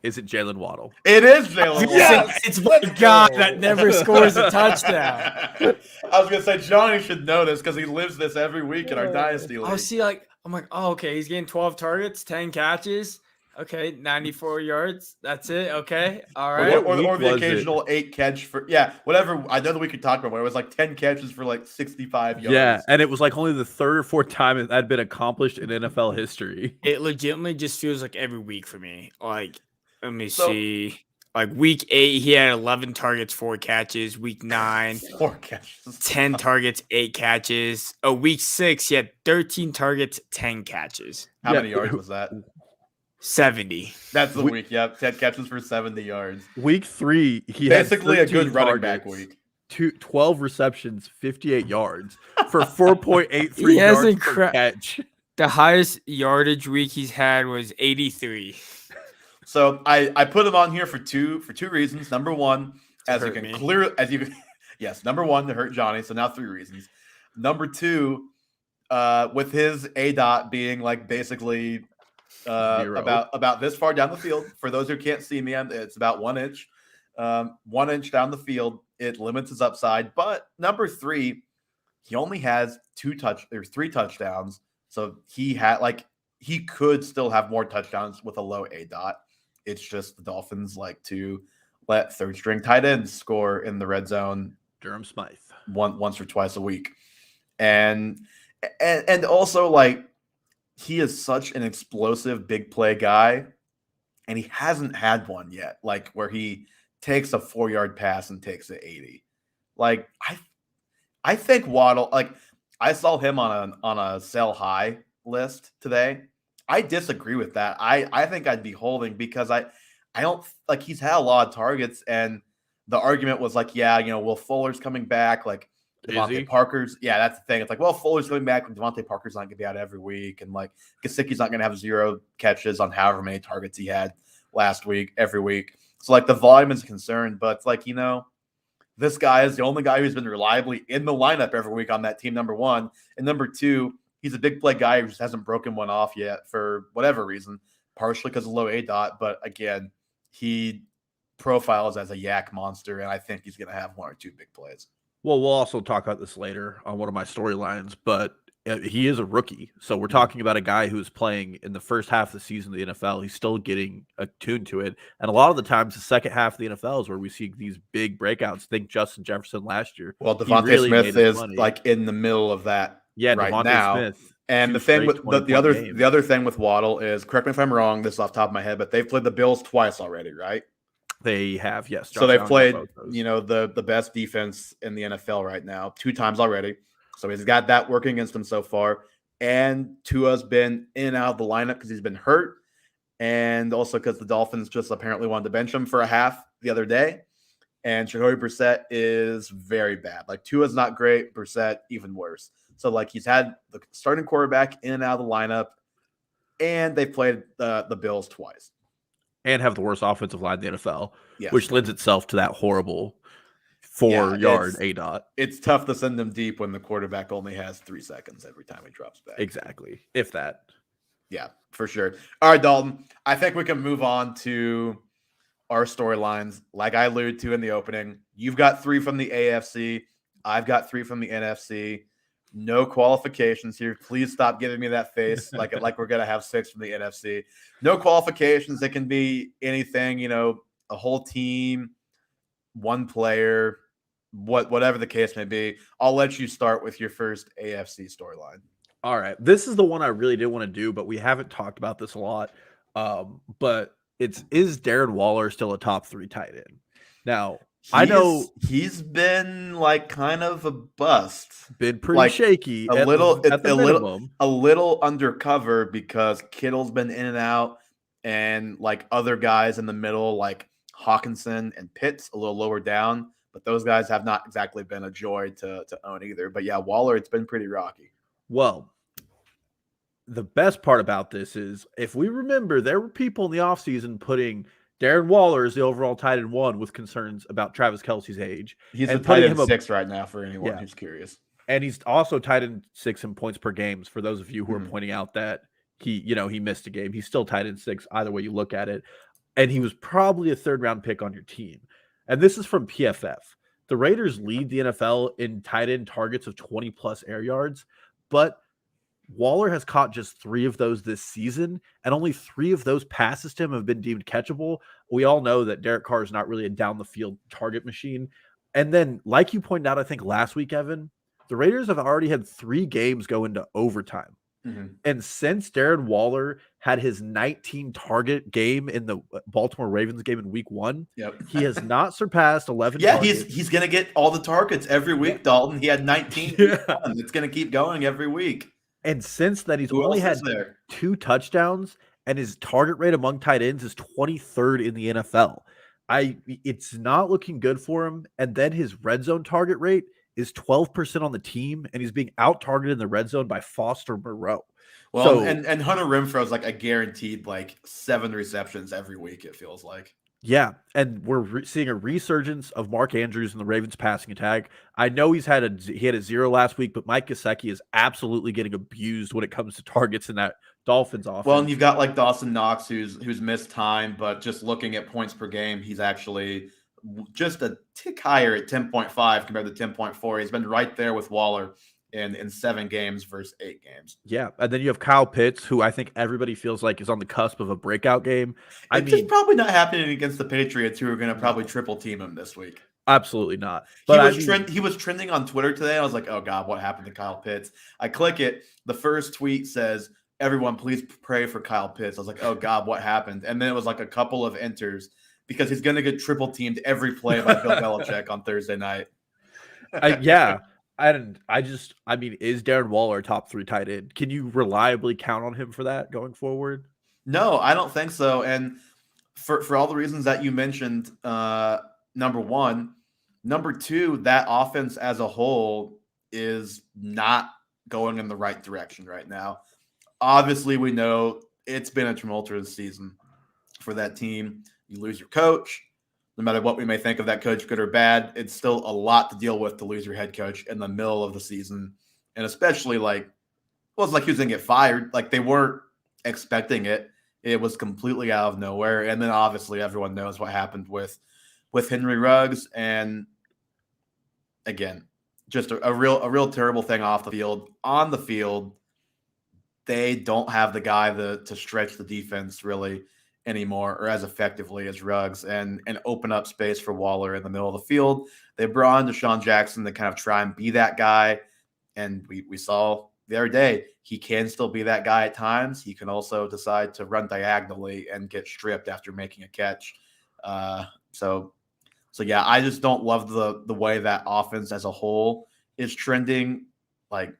Is it Jalen Waddle? It is Jalen Waddle. Yes! It's my guy that never scores a touchdown. I was going to say, Johnny should know this because he lives this every week in our Dynasty League. Oh, see, I'm like, oh, okay, he's getting 12 targets, 10 catches. Okay, 94 yards. That's it. Okay, all right. Or the occasional 8 catch for, whatever. I know that we could talk about it. It was like 10 catches for like 65 yards. Yeah, and it was like only the 3rd or 4th time it had been accomplished in NFL history. It legitimately just feels like every week for me. Like, let me see. Like week 8, he had 11 targets, 4 catches. Week 9, 4 catches. 10 targets, 8 catches. Oh, week 6, he had 13 targets, 10 catches. How many yards was that? 70. That's the week. Yep, 10 catches for 70 yards. Week 3, he basically had a good running targets, back week. 12 receptions, 58 yards for 4.83 He has yards per catch. The highest yardage week he's had was 83. So I put him on here for two reasons. Number one, number one, to hurt Johnny. So now 3 reasons. Number 2, with his ADOT being like basically about this far down the field. For those who can't see me, it's about 1 inch. 1 inch down the field. It limits his upside. But number 3, he only has 3 touchdowns. So he could still have more touchdowns with a low ADOT. It's just the Dolphins like to let 3rd-string tight ends score in the red zone. Durham Smythe. Once or twice a week. And also, like, he is such an explosive big play guy, and he hasn't had one yet, like where he takes a 4-yard pass and takes it 80. Like, I think Waddle, like, I saw him on a sell high list today. I disagree with that. I think I'd be holding because I don't like he's had a lot of targets, and the argument was like, Will Fuller's coming back, like Devontae Parker's. Yeah, that's the thing. It's like, well, Fuller's coming back, and Devontae Parker's not gonna be out every week, and like Gesicki's not gonna have 0 catches on however many targets he had last week, every week. So like the volume is a concern, but it's like, this guy is the only guy who's been reliably in the lineup every week on that team, number 1. And number 2, he's a big play guy who just hasn't broken one off yet for whatever reason, partially because of low ADOT. But again, he profiles as a yak monster, and I think he's going to have 1 or 2 big plays. Well, we'll also talk about this later on one of my storylines, but he is a rookie. So we're talking about a guy who's playing in the first half of the season of the NFL. He's still getting attuned to it. And a lot of the times, the second half of the NFL is where we see these big breakouts. Think Justin Jefferson last year. Well, Devontae Smith is like in the middle of that right Devontae now. Smith, and the thing with the other thing with Waddle is, correct me if I'm wrong, this is off the top of my head, but they've played the Bills twice already, right? They have, yes. So they've played, the best defense in the NFL right now 2 times already. So he's got that working against him so far. And Tua's been in and out of the lineup because he's been hurt. And also because the Dolphins just apparently wanted to bench him for a half the other day. And Jacoby Brissett is very bad. Like, Tua's not great. Brissett, even worse. So, like, he's had the starting quarterback in and out of the lineup. And they've played the Bills twice. And have the worst offensive line in the NFL, yes, which lends itself to that horrible 4-yard ADOT. It's tough to send them deep when the quarterback only has 3 seconds every time he drops back. Exactly. If that. Yeah, for sure. All right, Dalton. I think we can move on to our storylines. Like I alluded to in the opening, you've got 3 from the AFC. I've got 3 from the NFC. No qualifications here. Please stop giving me that face like we're gonna have 6 from the NFC. No qualifications. It can be anything, a whole team, one player, whatever the case may be. I'll let you start with your first AFC storyline. All right. This is the one I really did want to do, but we haven't talked about this a lot. But is Darren Waller still a top 3 tight end? Now, I know he's been like kind of a bust. Been pretty shaky. A little undercover because Kittle's been in and out, and like other guys in the middle, like Hawkinson and Pitts, a little lower down. But those guys have not exactly been a joy to own either. But yeah, Waller, it's been pretty rocky. Well, the best part about this is if we remember, there were people in the offseason putting Darren Waller as the overall tight end 1 with concerns about Travis Kelce's age. He's a tight end 6 right now for anyone who's curious. And he's also tight end 6 in points per games for those of you who are pointing out that he missed a game. He's still tight end 6 either way you look at it. And he was probably a 3rd round pick on your team. And this is from PFF. The Raiders lead the NFL in tight end targets of 20 plus air yards, but Waller has caught just 3 of those this season, and only 3 of those passes to him have been deemed catchable. We all know that Derek Carr is not really a down the field target machine. And then, like you pointed out, I think last week, Evan, the Raiders have already had 3 games go into overtime. And since Darren Waller had his 19 target game in the Baltimore Ravens game in week 1, he has not surpassed 11 targets. He's going to get all the targets every week, Dalton. He had 19. It's going to keep going every week. And since then, he's only had 2 touchdowns, and his target rate among tight ends is 23rd in the NFL. It's not looking good for him. And then his red zone target rate is 12% on the team, and he's being out-targeted in the red zone by Foster Moreau. Well, and Hunter Renfrow is like a guaranteed 7 receptions every week, it feels like. Yeah, and we're seeing a resurgence of Mark Andrews in the Ravens passing attack. I know he had a 0 last week, but Mike Gesicki is absolutely getting abused when it comes to targets in that Dolphins offense. Well, and you've got like Dawson Knox who's missed time, but just looking at points per game, he's actually just a tick higher at 10.5 compared to 10.4. He's been right there with Waller in 7 games versus 8 games. Yeah, and then you have Kyle Pitts, who I think everybody feels like is on the cusp of a breakout game. It's probably not happening against the Patriots, who are going to probably triple team him this week. Absolutely not. But he was trending on Twitter today. I was like, oh God, what happened to Kyle Pitts? I click it. The first tweet says, everyone please pray for Kyle Pitts. I was like, oh God, what happened? And then it was like a couple of enters because he's going to get triple teamed every play by Bill Belichick on Thursday night. Is Darren Waller top 3 tight end? Can you reliably count on him for that going forward? No, I don't think so. And for all the reasons that you mentioned, number 1, number 2, that offense as a whole is not going in the right direction right now. Obviously, we know it's been a tumultuous season for that team. You lose your coach. No matter what we may think of that coach, good or bad, it's still a lot to deal with to lose your head coach in the middle of the season. And especially it's like he was going to get fired. Like they weren't expecting it. It was completely out of nowhere. And then obviously everyone knows what happened with Henry Ruggs. And again, just a real terrible thing off the field. On the field, they don't have the guy to stretch the defense really anymore or as effectively as Ruggs and open up space for Waller in the middle of the field. They brought in Deshaun Jackson to kind of try and be that guy. And we saw the other day, he can still be that guy at times. He can also decide to run diagonally and get stripped after making a catch. So yeah, I just don't love the way that offense as a whole is trending. Like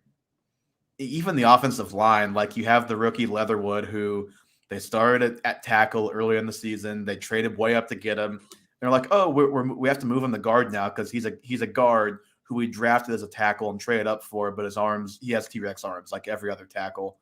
even the offensive line, like you have the rookie Leatherwood who they started at tackle early in the season. They traded way up to get him. They're like, oh, we have to move him to guard now because he's a guard who we drafted as a tackle and traded up for, but his arms, he has T-Rex arms like every other tackle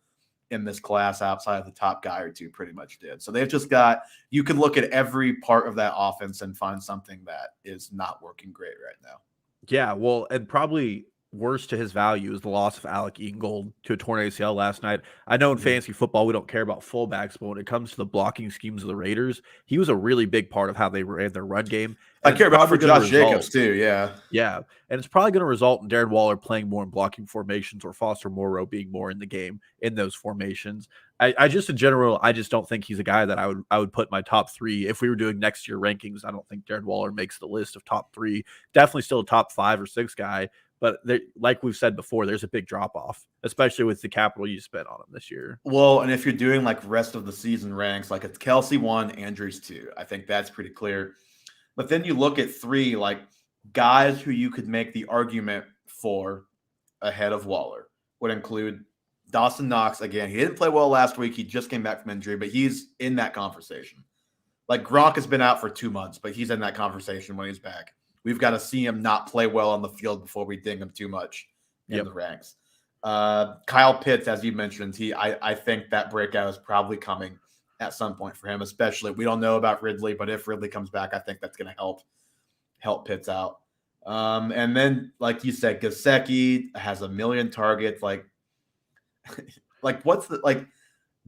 in this class outside of the top guy or two pretty much did. So they've just got, you can look at every part of that offense and find something that is not working great right now. Yeah, well, and probably worse to his value is the loss of Alec Ingold to a torn ACL last night. I know in fantasy football we don't care about fullbacks, but when it comes to the blocking schemes of the Raiders, he was a really big part of how they ran their run game. I care about for Josh Jacobs too. Yeah. Yeah. And it's probably going to result in Darren Waller playing more in blocking formations or Foster Moreau being more in the game in those formations. I just, in general, I just don't think he's a guy that I would put in my top 3. If we were doing next year rankings, I don't think Darren Waller makes the list of top 3. Definitely still a top 5 or 6 guy. But like we've said before, there's a big drop off, especially with the capital you spent on him this year. Well, and if you're doing like rest of the season ranks, like it's Kelsey 1, Andrews 2. I think that's pretty clear. But then you look at 3, like guys who you could make the argument for ahead of Waller would include Dawson Knox. Again, he didn't play well last week. He just came back from injury, but he's in that conversation. Like Gronk has been out for 2 months, but he's in that conversation when he's back. We've got to see him not play well on the field before we ding him too much in the ranks. Kyle Pitts, as you mentioned, I think that breakout is probably coming at some point for him, especially. We don't know about Ridley, but if Ridley comes back, I think that's going to help Pitts out. And then, like you said, Gesicki has 1 million targets. Like what's the like?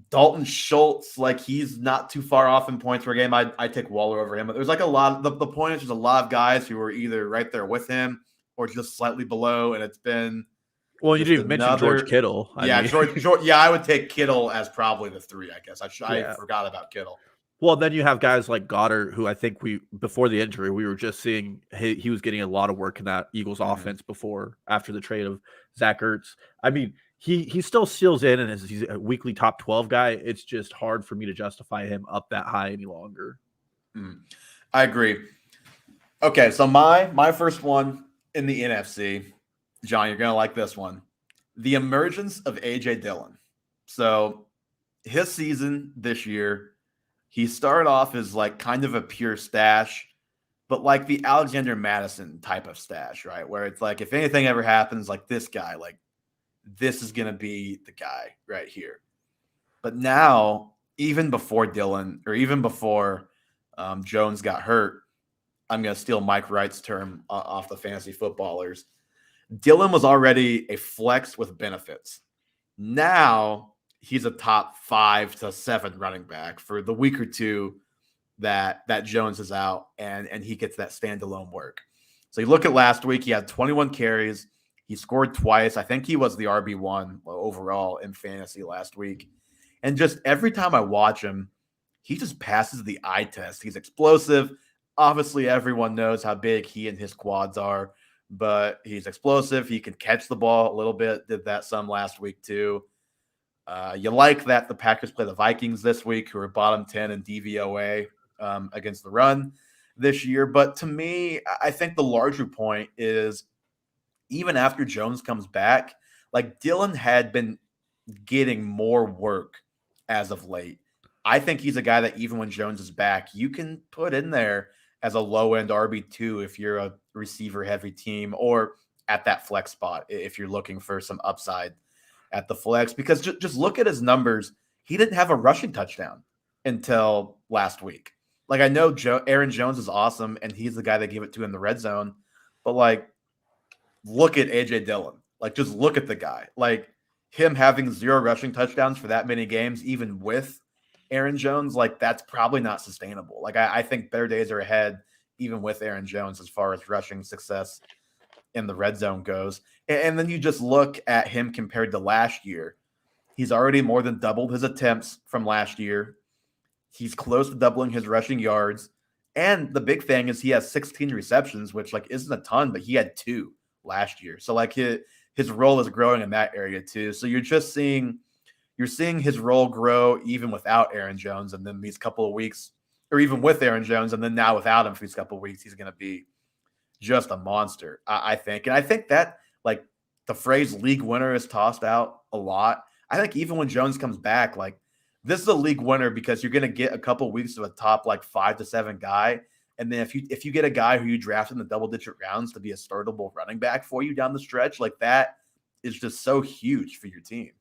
Dalton Schultz, like he's not too far off in points per game. I take Waller over him. But there's like a lot. The point is there's a lot of guys who are either right there with him or just slightly below, and it's been. Well, you didn't mention George Kittle. George. Yeah, I would take Kittle as probably the 3. I guess I forgot about Kittle. Well, then you have guys like Goddard, who I think before the injury we were just seeing he was getting a lot of work in that Eagles offense after the trade of Zach Ertz. I mean. He still seals in, and he's a weekly top 12 guy. It's just hard for me to justify him up that high any longer. I agree. Okay, so my first one in the NFC, John, you're going to like this one. The emergence of A.J. Dillon. So his season this year, he started off as like kind of a pure stash, but like the Alexander Madison type of stash, right? Where it's like if anything ever happens, like this guy, like this is going to be the guy right here. But now, even before Dillon or even before Jones got hurt, I'm going to steal Mike Wright's term off the fantasy footballers. Dillon was already a flex with benefits. Now he's a top 5 to 7 running back for the week or two that Jones is out and he gets that standalone work. So you look at last week, he had 21 carries. He scored twice. I think he was the RB1 overall in fantasy last week. And just every time I watch him, he just passes the eye test. He's explosive. Obviously, everyone knows how big he and his quads are, but he's explosive. He can catch the ball a little bit. Did that some last week too. You like that the Packers play the Vikings this week, who are bottom 10 in DVOA against the run this year. But to me, I think the larger point is even after Jones comes back, like Dillon had been getting more work as of late. I think he's a guy that even when Jones is back, you can put in there as a low-end RB2 if you're a receiver-heavy team or at that flex spot if you're looking for some upside at the flex. Because just look at his numbers. He didn't have a rushing touchdown until last week. Like I know Aaron Jones is awesome, and he's the guy they give it to in the red zone. But, like, look at A.J. Dillon. Like, just look at the guy. Like, him having 0 rushing touchdowns for that many games, even with Aaron Jones, like, that's probably not sustainable. Like, I think better days are ahead, even with Aaron Jones, as far as rushing success in the red zone goes. And then you just look at him compared to last year. He's already more than doubled his attempts from last year. He's close to doubling his rushing yards. And the big thing is he has 16 receptions, which, like, isn't a ton, but he had 2 last year. So like his role is growing in that area too. So you're seeing his role grow even without Aaron Jones. And then these couple of weeks, or even with Aaron Jones, and then now without him for these couple of weeks, he's going to be just a monster, I think. And I think that like the phrase league winner is tossed out a lot. I think even when Jones comes back, like this is a league winner because you're going to get a couple of weeks of a top like 5 to 7 guy. And then if you get a guy who you draft in the double-digit rounds to be a startable running back for you down the stretch, like that is just so huge for your team.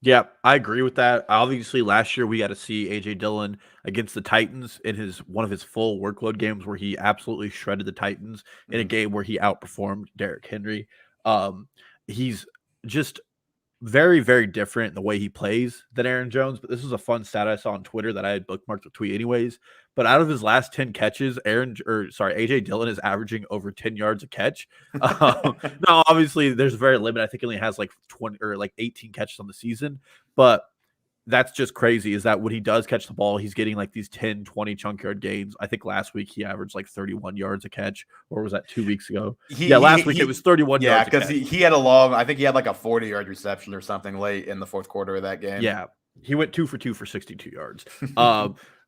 Yeah, I agree with that. Obviously, last year we got to see A.J. Dillon against the Titans in one of his full workload games where he absolutely shredded the Titans in a game where he outperformed Derrick Henry. He's just very, very different in the way he plays than Aaron Jones. But this was a fun stat I saw on Twitter that I had bookmarked the tweet anyways. But out of his last 10 catches, AJ Dillon is averaging over 10 yards a catch. Now, obviously, there's a very limit. I think he only has like 20 or like 18 catches on the season. But that's just crazy is that when he does catch the ball, he's getting like these 10, 20 chunk yard gains. I think last week he averaged like 31 yards a catch, or was that 2 weeks ago? Last week it was 31 yards. Yeah, because he had I think he had like a 40-yard reception or something late in the fourth quarter of that game. Yeah, he went 2 for 2 for 62 yards.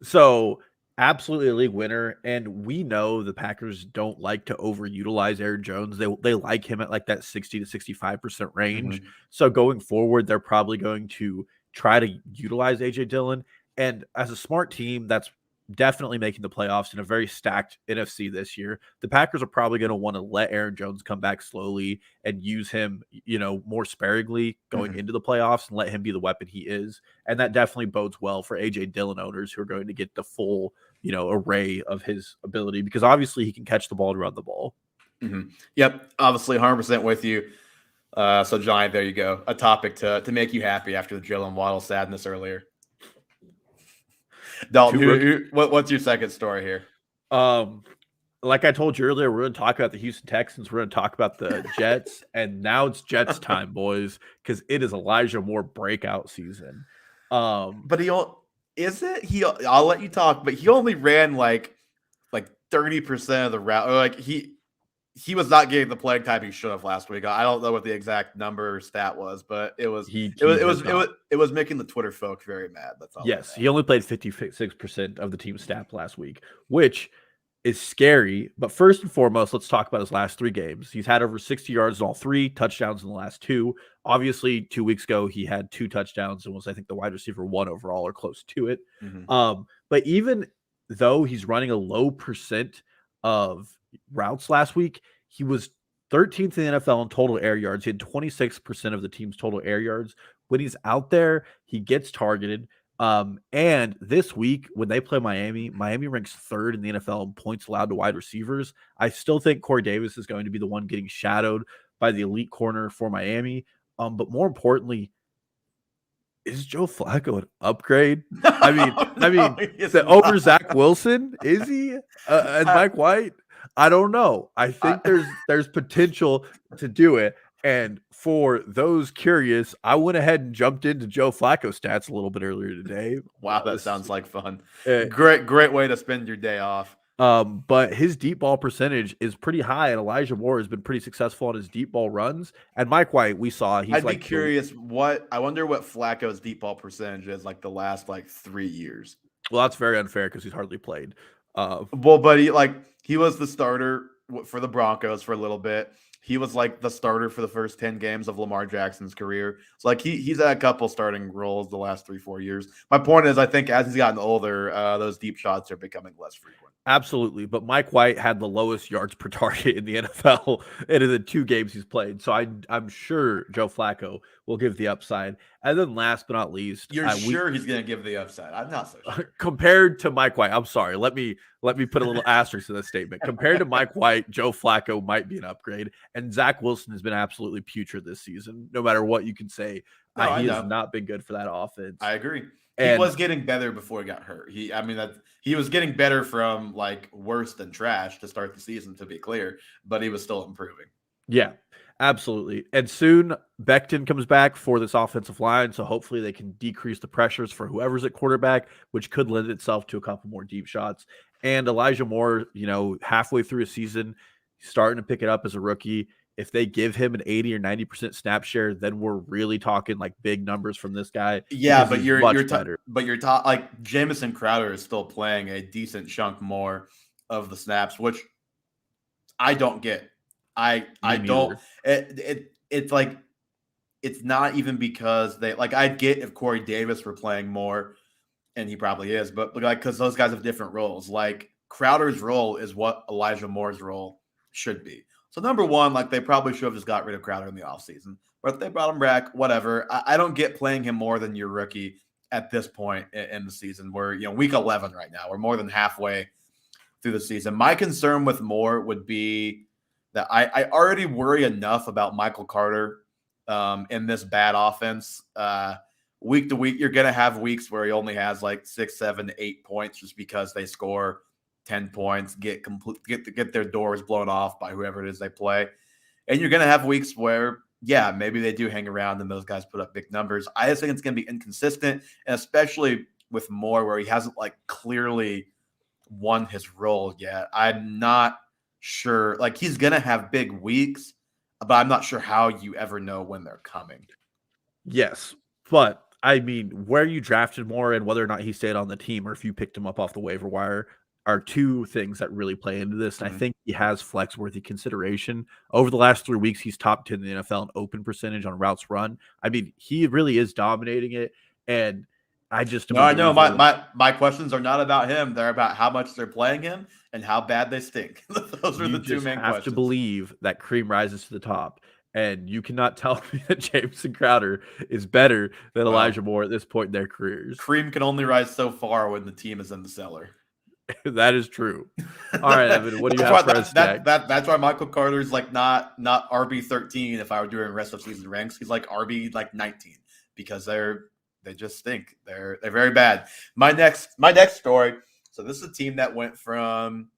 So absolutely a league winner. And we know the Packers don't like to overutilize Aaron Jones. They like him at like that 60 to 65% range. Mm-hmm. So going forward, they're probably going to try to utilize AJ Dillon. And as a smart team that's definitely making the playoffs in a very stacked NFC this year, the Packers are probably going to want to let Aaron Jones come back slowly and use him, more sparingly going into the playoffs and let him be the weapon he is. And that definitely bodes well for AJ Dillon owners who are going to get the full, array of his ability, because obviously he can catch the ball and run the ball. Mm-hmm. Yep. Obviously 100% with you. So Johnny, there you go. A topic to make you happy after the Jalen Waddle sadness earlier. Dalton, what's your second story here? Like I told you earlier, we're going to talk about the Houston Texans. We're going to talk about the Jets, and now it's Jets time, boys, because it is Elijah Moore breakout season. But I'll let you talk, but he only ran like 30% of the route. Or like he was not getting the playing time he should have last week. I don't know what the exact number or stat was, but it was making the Twitter folks very mad. That's all. Yes, he only played 56% of the team's snap last week, which is scary. But first and foremost, let's talk about his last 3 games. He's had over 60 yards in all 3, touchdowns in the last 2. Obviously, 2 weeks ago, he had 2 touchdowns and was, I think, the wide receiver 1 overall or close to it. Mm-hmm. But even though he's running a low percent of routes last week, he was 13th in the NFL in total air yards. He had 26% of the team's total air yards. When he's out there, he gets targeted. And this week, when they play Miami ranks 3rd in the NFL in points allowed to wide receivers. I still think Corey Davis is going to be the one getting shadowed by the elite corner for Miami. But more importantly, is Joe Flacco an upgrade? Over Zach Wilson? Is he? And Mike White? I don't know. I think there's potential to do it. And for those curious, I went ahead and jumped into Joe Flacco stats a little bit earlier today. Wow, that sounds like fun. Great way to spend your day off. But his deep ball percentage is pretty high, and Elijah Moore has been pretty successful on his deep ball runs. And Mike White, we saw I'd be curious I wonder what Flacco's deep ball percentage is like the last 3 years. Well, that's very unfair because he's hardly played. But he was the starter for the Broncos for a little bit. He was the starter for the first 10 games of Lamar Jackson's career. So he's had a couple starting roles the last 3-4 years. My point is, I think as he's gotten older, those deep shots are becoming less frequent. Absolutely. But Mike White had the lowest yards per target in the NFL in the 2 games he's played. So I'm sure Joe Flacco will give the upside. And then last but not least, you're sure he's going to give the upside? I'm not so sure. Compared to Mike White, I'm sorry. Let me put a little asterisk to this statement. Compared to Mike White, Joe Flacco might be an upgrade. And Zach Wilson has been absolutely putrid this season. No matter what you can say, he has not been good for that offense. I agree. He was getting better before he got hurt. He was getting better from worse than trash to start the season, to be clear, but he was still improving. Yeah, absolutely. And soon Becton comes back for this offensive line, so hopefully they can decrease the pressures for whoever's at quarterback, which could lend itself to a couple more deep shots. And Elijah Moore, halfway through a season, starting to pick it up as a rookie. If they give him an 80 or 90% snap share, then we're really talking big numbers from this guy. Yeah, but you're Jamison Crowder is still playing a decent chunk more of the snaps, which I don't get. I don't. It's not even because they I'd get if Corey Davis were playing more, and he probably is, but because those guys have different roles. Crowder's role is what Elijah Moore's role should be. So number one, they probably should have just got rid of Crowder in the offseason. But if they brought him back, whatever. I don't get playing him more than your rookie at this point in the season. We're week 11 right now. We're more than halfway through the season. My concern with Moore would be that I already worry enough about Michael Carter in this bad offense. Week to week, you're going to have weeks where he only has like 6, 7, 8 points just because they score 10 points, get their doors blown off by whoever it is they play. And you're going to have weeks where, yeah, maybe they do hang around and those guys put up big numbers. I just think it's going to be inconsistent, and especially with Moore, where he hasn't like clearly won his role yet. I'm not sure. Like, he's going to have big weeks, but I'm not sure how you ever know when they're coming. Yes, but I mean, where you drafted Moore and whether or not he stayed on the team or if you picked him up off the waiver wire are two things that really play into this. And I think he has flex-worthy consideration. Over the last 3 weeks, he's top 10 in the NFL in open percentage on routes run. I mean, he really is dominating it. And I just no, I know my questions are not about him. They're about how much they're playing him and how bad they stink. Those are the two main questions. You have to believe that cream rises to the top. And you cannot tell me that Jameson Crowder is better than Elijah Moore at this point in their careers. Cream can only rise so far when the team is in the cellar. That is true. All right, Evan, what do you have for us next? That's why Michael Carter's like not RB13 if I were doing rest of season ranks. He's like RB like 19 because they just stink. They're very bad. My next story. So this is a team that went from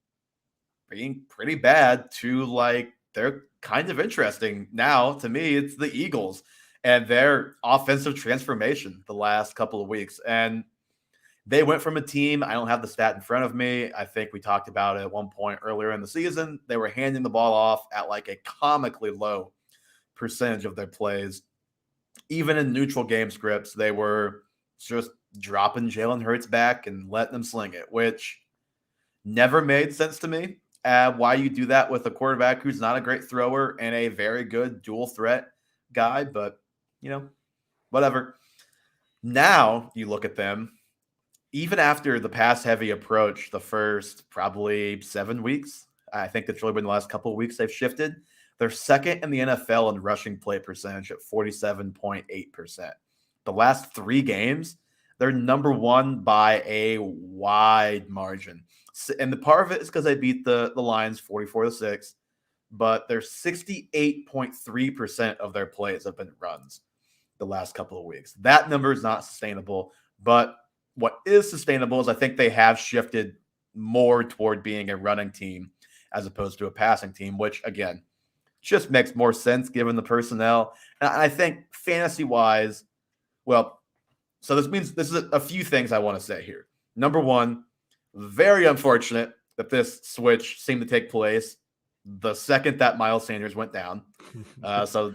being pretty bad to like they're kind of interesting now. To me, it's the Eagles and their offensive transformation the last couple of weeks. And they went from a team, I don't have the stat in front of me. I think we talked about it at one point earlier in the season. They were handing the ball off at like a comically low percentage of their plays. Even in neutral game scripts, they were just dropping Jalen Hurts back and letting them sling it, which never made sense to me. Why you do that with a quarterback who's not a great thrower and a very good dual threat guy, but whatever. Now you look at them, even after the pass heavy approach, the first probably 7 weeks, I think that's really been the last couple of weeks they've shifted. They're second in the NFL in rushing play percentage at 47.8%. The last 3 games, they're number one by a wide margin. And the part of it is because they beat the Lions 44-6, but they're 68.3% of their plays have been runs the last couple of weeks. That number is not sustainable, but what is sustainable is I think they have shifted more toward being a running team as opposed to a passing team, which again, just makes more sense given the personnel. And I think fantasy-wise, well, so this means this is a few things I want to say here. Number one, very unfortunate that this switch seemed to take place the second that Miles Sanders went down. So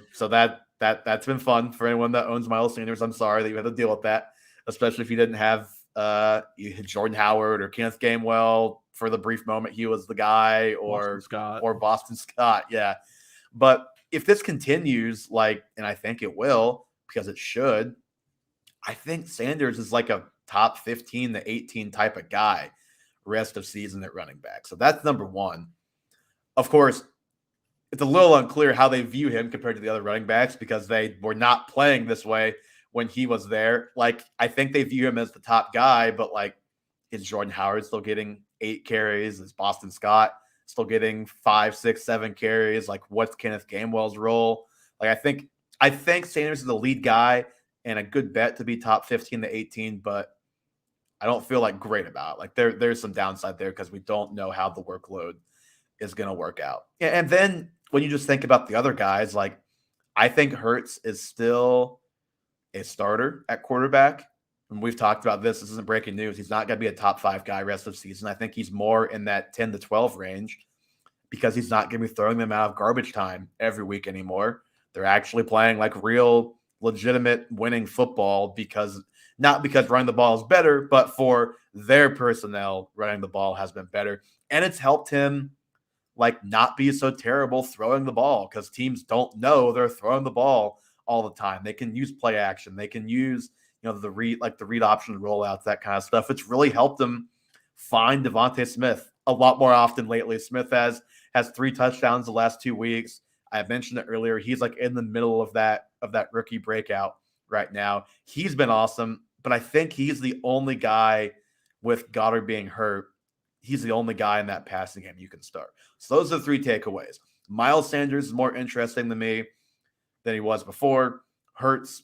that's been fun for anyone that owns Miles Sanders. I'm sorry that you had to deal with that, especially if you didn't have Jordan Howard or Kenneth Gainwell for the brief moment he was the guy, or Boston Scott. Yeah. But if this continues, and I think it will, because it should, I think Sanders is like a top 15 to 18 type of guy rest of season at running back. So that's number one. Of course, it's a little unclear how they view him compared to the other running backs because they were not playing this way when he was there. I think they view him as the top guy, but is Jordan Howard still getting 8 carries? Is Boston Scott still getting 5, 6, 7 carries? What's Kenneth Gainwell's role? I think Sanders is the lead guy and a good bet to be top 15 to 18, but I don't feel great about it. There's some downside there because we don't know how the workload is going to work out. And then when you just think about the other guys, I think Hurts is still a starter at quarterback. And we've talked about this. This isn't breaking news. He's not going to be a top 5 guy rest of season. I think he's more in that 10 to 12 range because he's not going to be throwing them out of garbage time every week anymore. They're actually playing real, legitimate winning football not because running the ball is better, but for their personnel, running the ball has been better. And it's helped him not be so terrible throwing the ball because teams don't know they're throwing the ball all the time. They can use play action. They can use, the read option rollouts, that kind of stuff. It's really helped them find Devontae Smith a lot more often lately. Smith has 3 touchdowns the last 2 weeks. I mentioned it earlier. He's in the middle of that rookie breakout right now. He's been awesome, but I think he's the only guy with Goddard being hurt. He's the only guy in that passing game you can start. So those are the 3 takeaways. Miles Sanders is more interesting to me than he was before. Hurts,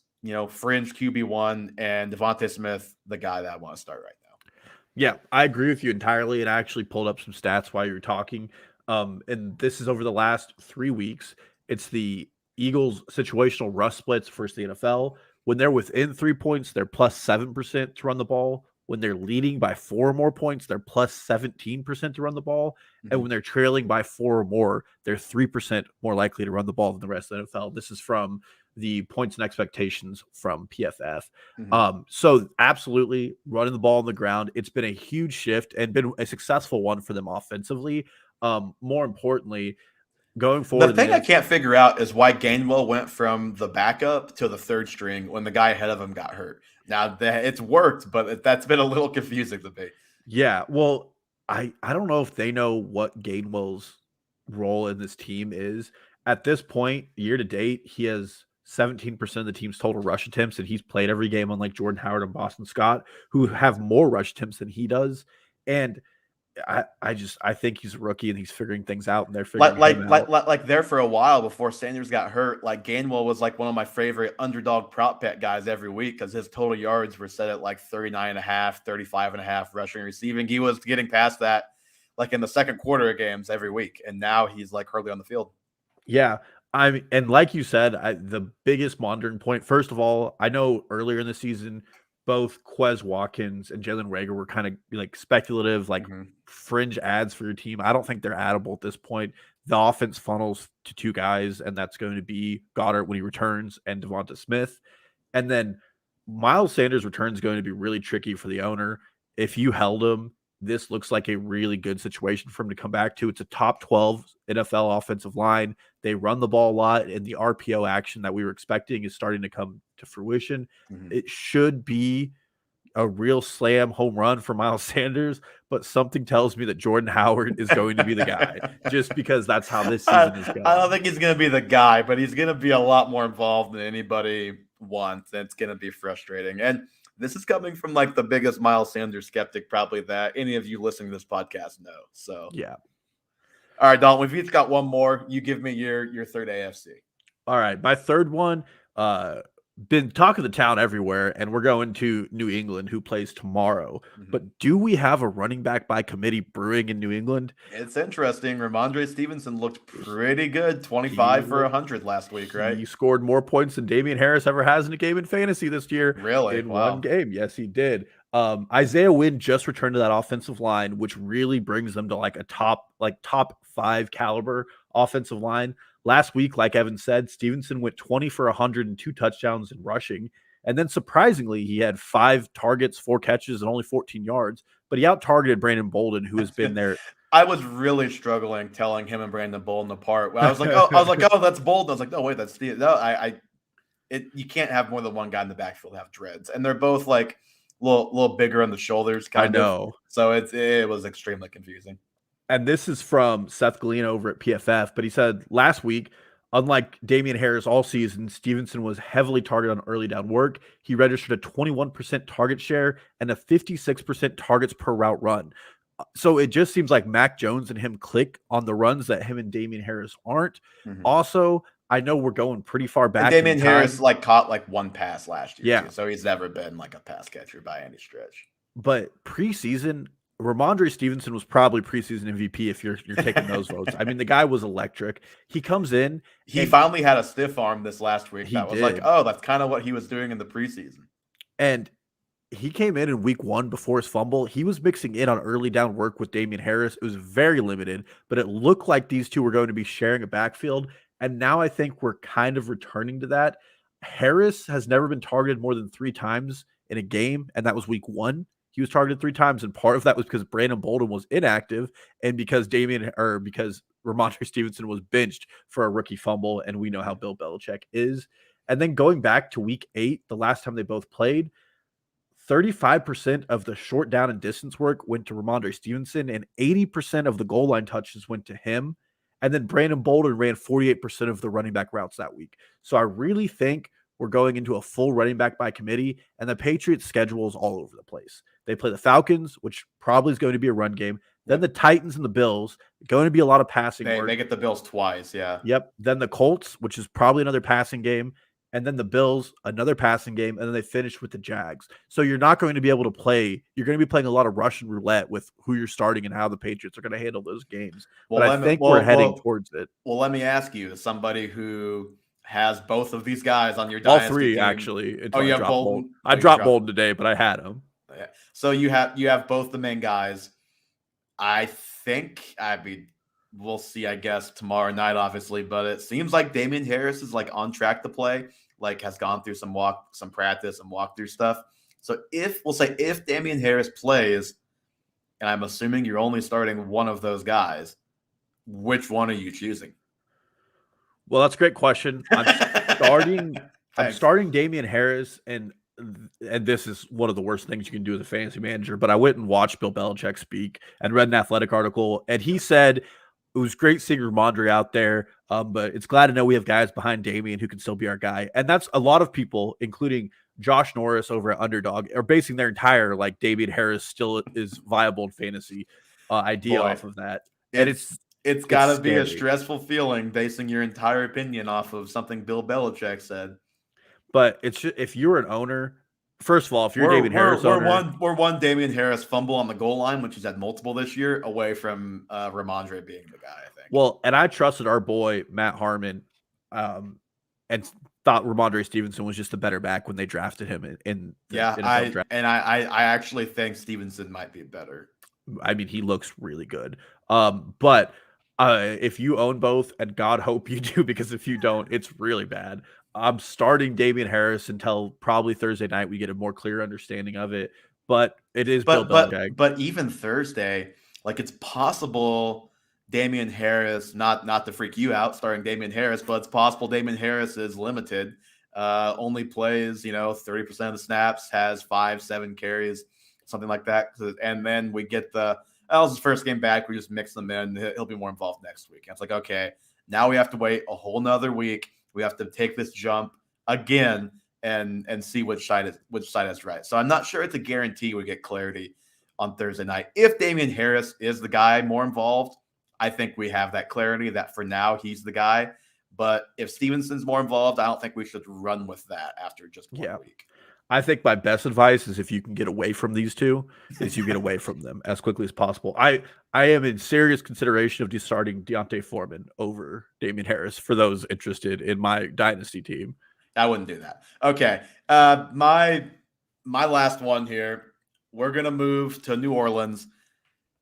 fringe QB1, and Devontae Smith, the guy that I want to start right now. Yeah, I agree with you entirely. And I actually pulled up some stats while you were talking. And this is over the last 3 weeks. It's the Eagles situational rush splits versus the NFL. When they're within 3 points, they're plus 7% to run the ball. When they're leading by 4 or more points, they're plus 17% to run the ball. Mm-hmm. And when they're trailing by 4 or more, they're 3% more likely to run the ball than the rest of the NFL. This is from the points and expectations from PFF. Mm-hmm. So absolutely running the ball on the ground. It's been a huge shift and been a successful one for them offensively. More importantly, going forward, the thing I can't figure out is why Gainwell went from the backup to the third string when the guy ahead of him got hurt. Now it's worked, but that's been a little confusing to me. Yeah, well, I don't know if they know what Gainwell's role in this team is. At this point, year to date, he has 17% of the team's total rush attempts, and he's played every game, unlike Jordan Howard and Boston Scott, who have more rush attempts than he does. And I think he's a rookie and he's figuring things out, and they're figuring him out. Like there for a while before Sanders got hurt, like Gainwell was like one of my favorite underdog prop bet guys every week because his total yards were set at like 39.5, 35.5 rushing and receiving. He was getting past that like in the second quarter of games every week, and now he's like hardly on the field. Yeah. And like you said, the biggest monitoring point, first of all, I know earlier in the season, both Quez Watkins and Jalen Reagor were kind of like speculative, like fringe ads for your team. I don't think they're addable at this point. The offense funnels to 2 guys, and that's going to be Goddard when he returns and Devonta Smith. And then Miles Sanders' return is going to be really tricky for the owner. If you held him, this looks like a really good situation for him to come back to. It's a top 12 NFL offensive line. They run the ball a lot, and the RPO action that we were expecting is starting to come to fruition. It should be a real slam home run for Miles Sanders, but something tells me that Jordan Howard is going to be the guy just because that's how this season is going. I don't think he's going to be the guy, but he's going to be a lot more involved than anybody wants. And it's going to be frustrating. And this is coming from like the biggest Miles Sanders skeptic probably that any of you listening to this podcast know. So yeah. All right, Dalton, we've each got one more. You give me your third AFC. All right, my third one, been talking the town everywhere, and we're going to New England, who plays tomorrow. But do we have a running back by committee brewing in New England? It's interesting. Ramondre Stevenson looked pretty good, 25 for 100 last week, right? He scored more points than Damian Harris ever has in a game in fantasy this year. Really? In one game. Yes, he did. Isaiah Wynn just returned to that offensive line, which really brings them to like a top 5 caliber offensive line. Last week, like Evan said, Stevenson went 20 for 100 and 2 touchdowns in rushing. And then surprisingly, he had 5 targets, 4 catches, and only 14 yards. But he out-targeted Brandon Bolden, who has been there. I was really struggling telling him and Brandon Bolden apart. I was like, oh, that's Bolden. I was like, no, wait, that's Steve. No, you can't have more than one guy in the backfield have dreads, and they're both like a little bigger on the shoulders. I know. So it was extremely confusing. And this is from Seth Galina over at PFF, but he said last week, unlike Damian Harris all season, Stevenson was heavily targeted on early down work. He registered a 21% target share and a 56% targets per route run. So it just seems like Mac Jones and him click on the runs that him and Damian Harris aren't. Also, I know we're going pretty far back. And Damian Harris caught like one pass last year. Yeah. Too, so he's never been like a pass catcher by any stretch. But preseason, Ramondre Stevenson was probably preseason MVP if you're taking those votes. I mean, the guy was electric. He comes in. He finally had a stiff arm this last week. That was did. like, oh, that's kind of what he was doing in the preseason. And he came in week 1 before his fumble. He was mixing in on early down work with Damian Harris. It was very limited, but it looked like these two were going to be sharing a backfield. And now I think we're kind of returning to that. Harris has never been targeted more than 3 times in a game, and that was week 1. He was targeted 3 times, and part of that was because Brandon Bolden was inactive and because Ramondre Stevenson was benched for a rookie fumble, and we know how Bill Belichick is. And then going back to week 8, the last time they both played, 35% of the short down and distance work went to Ramondre Stevenson, and 80% of the goal line touches went to him. And then Brandon Bolden ran 48% of the running back routes that week. So I really think we're going into a full running back by committee, and the Patriots' schedule is all over the place. They play the Falcons, which probably is going to be a run game. Then the Titans and the Bills, going to be a lot of passing work. They get the Bills twice, yeah. Yep. Then the Colts, which is probably another passing game. And then the Bills, another passing game. And then they finish with the Jags. So you're not going to be able to play. You're going to be playing a lot of Russian roulette with who you're starting and how the Patriots are going to handle those games. But I think we're heading towards it. Well, let me ask you, as somebody who has both of these guys on your all dynasty three team, actually. Oh, you have Bolden? I dropped Bolden today, but I had him. Yeah. So you have both the main guys. I think we'll see, I guess, tomorrow night, obviously, but it seems like Damien Harris is like on track to play, like has gone through some practice and walkthrough stuff. So if Damien Harris plays, and I'm assuming you're only starting one of those guys, which one are you choosing? Well, that's a great question. I'm starting Damien Harris, and this is one of the worst things you can do as a fantasy manager, but I went and watched Bill Belichick speak and read an Athletic article, and he said it was great seeing Ramondre out there, but it's glad to know we have guys behind Damien who can still be our guy. And that's a lot of people, including Josh Norris over at Underdog, are basing their entire like Damien Harris still is viable in fantasy idea off of that. And it's got to be a stressful feeling basing your entire opinion off of something Bill Belichick said. But it's just, if you're an owner, first of all, if you're Damien Harris, we're one Damien Harris fumble on the goal line, which he's had multiple this year, away from Ramondre being the guy, I think. Well, and I trusted our boy Matt Harmon, and thought Ramondre Stevenson was just a better back when they drafted him in draft. I actually think Stevenson might be better. I mean, he looks really good. But if you own both, and God hope you do, because if you don't, it's really bad. I'm starting Damien Harris until probably Thursday night. We get a more clear understanding of it, but it is Bill Belichick. But even Thursday, like it's possible Damien Harris, not to freak you out, starting Damien Harris, but it's possible Damien Harris is limited, only plays 30% of the snaps, has 5-7 carries, something like that, and then we get this is his first game back. We just mix them in. He'll be more involved next week. And it's like, okay, now we have to wait a whole nother week. We have to take this jump again and see which side is right. So I'm not sure it's a guarantee we get clarity on Thursday night. If Damien Harris is the guy more involved, I think we have that clarity that for now he's the guy. But if Stevenson's more involved, I don't think we should run with that after just one week. I think my best advice is if you can get away from these two, is you get away from them as quickly as possible. I am in serious consideration of starting Deontay Foreman over Damien Harris for those interested in my dynasty team. I wouldn't do that. Okay. My last one here, we're going to move to New Orleans,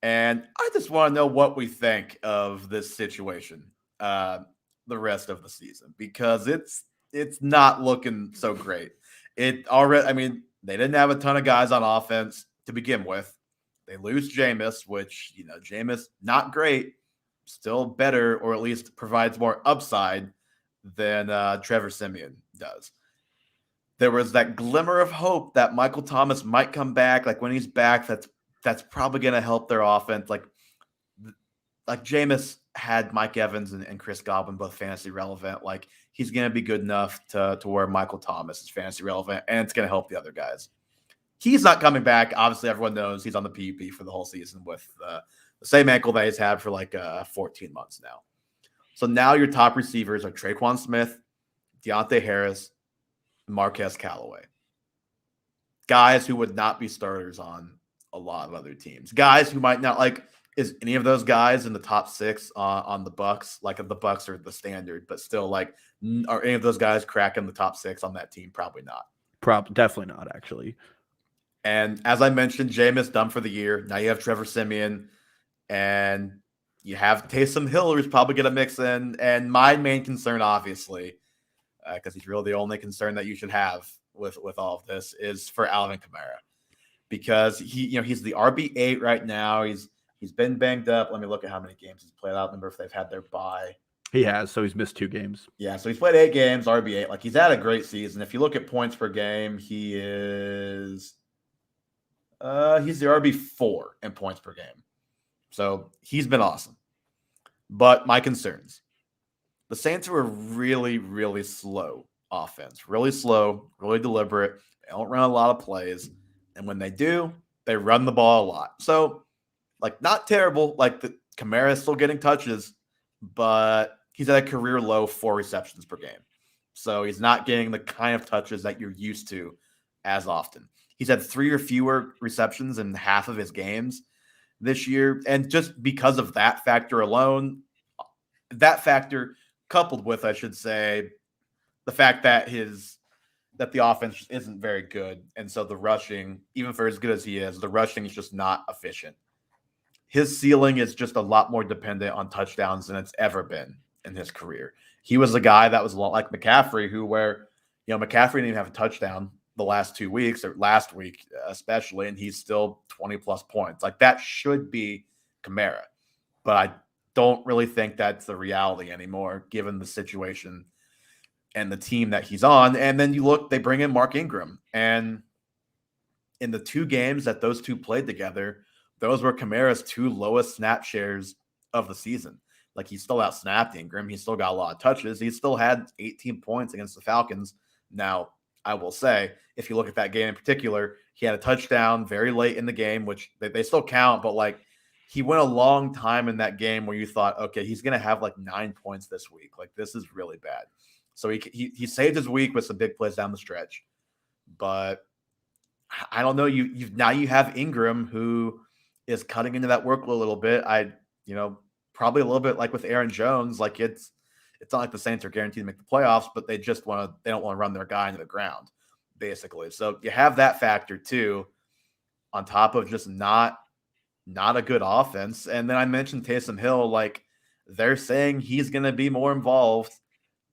and I just want to know what we think of this situation the rest of the season, because it's not looking so great. They didn't have a ton of guys on offense to begin with. They lose Jameis, which, Jameis, not great, still better, or at least provides more upside than Trevor Siemian does. There was that glimmer of hope that Michael Thomas might come back. Like when he's back, that's probably going to help their offense. Like Jameis had Mike Evans and Chris Godwin both fantasy relevant. Like he's going to be good enough to where Michael Thomas is fantasy relevant, and it's going to help the other guys. He's not coming back. Obviously, everyone knows he's on the PUP for the whole season with the same ankle that he's had for 14 months now. So now your top receivers are Traquan Smith, Deontay Harris, Marquez Callaway. Guys who would not be starters on a lot of other teams. Guys who might not is any of those guys in the top 6 on the Bucks? Like the Bucks are the standard, but still, are any of those guys cracking the top 6 on that team? Probably not. Definitely not, actually. And as I mentioned, Jameis done for the year. Now you have Trevor Siemian, and you have Taysom Hill, who's probably going to mix in. And my main concern, obviously, because he's really the only concern that you should have with all of this, is for Alvin Kamara, because he's the RB8 right now. He's been banged up. Let me look at how many games he's played. I don't remember if they've had their bye. He has, so he's missed 2 games. Yeah, so he's played 8 games, RB8. He's had a great season. If you look at points per game, he's the RB4 in points per game. So he's been awesome. But my concerns. The Saints are a really, really slow offense. Really slow, really deliberate. They don't run a lot of plays. And when they do, They run the ball a lot. So, like, not terrible. Like, the Kamara is still getting touches, but he's at a career low 4 receptions per game. So he's not getting the kind of touches that you're used to as often. He's had 3 or fewer receptions in half of his games this year. And just because of that factor alone, that factor coupled with, I should say, the fact that the offense isn't very good. And so the rushing, even for as good as he is, the rushing is just not efficient. His ceiling is just a lot more dependent on touchdowns than it's ever been in his career. He was a guy that was a lot like McCaffrey, McCaffrey didn't even have a touchdown the last 2 weeks, or last week especially, and he's still 20-plus points. Like, that should be Kamara. But I don't really think that's the reality anymore, given the situation and the team that he's on. And then you look, they bring in Mark Ingram. And in the 2 games that those two played together, those were Kamara's 2 lowest snap shares of the season. Like, he still outsnapped Ingram. He still got a lot of touches. He still had 18 points against the Falcons. Now, I will say, if you look at that game in particular, he had a touchdown very late in the game, which they still count, but like, he went a long time in that game where you thought, okay, he's going to have like 9 points this week. Like, this is really bad. So he saved his week with some big plays down the stretch. But I don't know. Now you have Ingram, who is cutting into that workload a little bit. Probably a little bit like with Aaron Jones. Like, it's not like the Saints are guaranteed to make the playoffs, but they don't want to run their guy into the ground, basically. So you have that factor too, on top of just not a good offense. And then I mentioned Taysom Hill. Like, they're saying he's going to be more involved.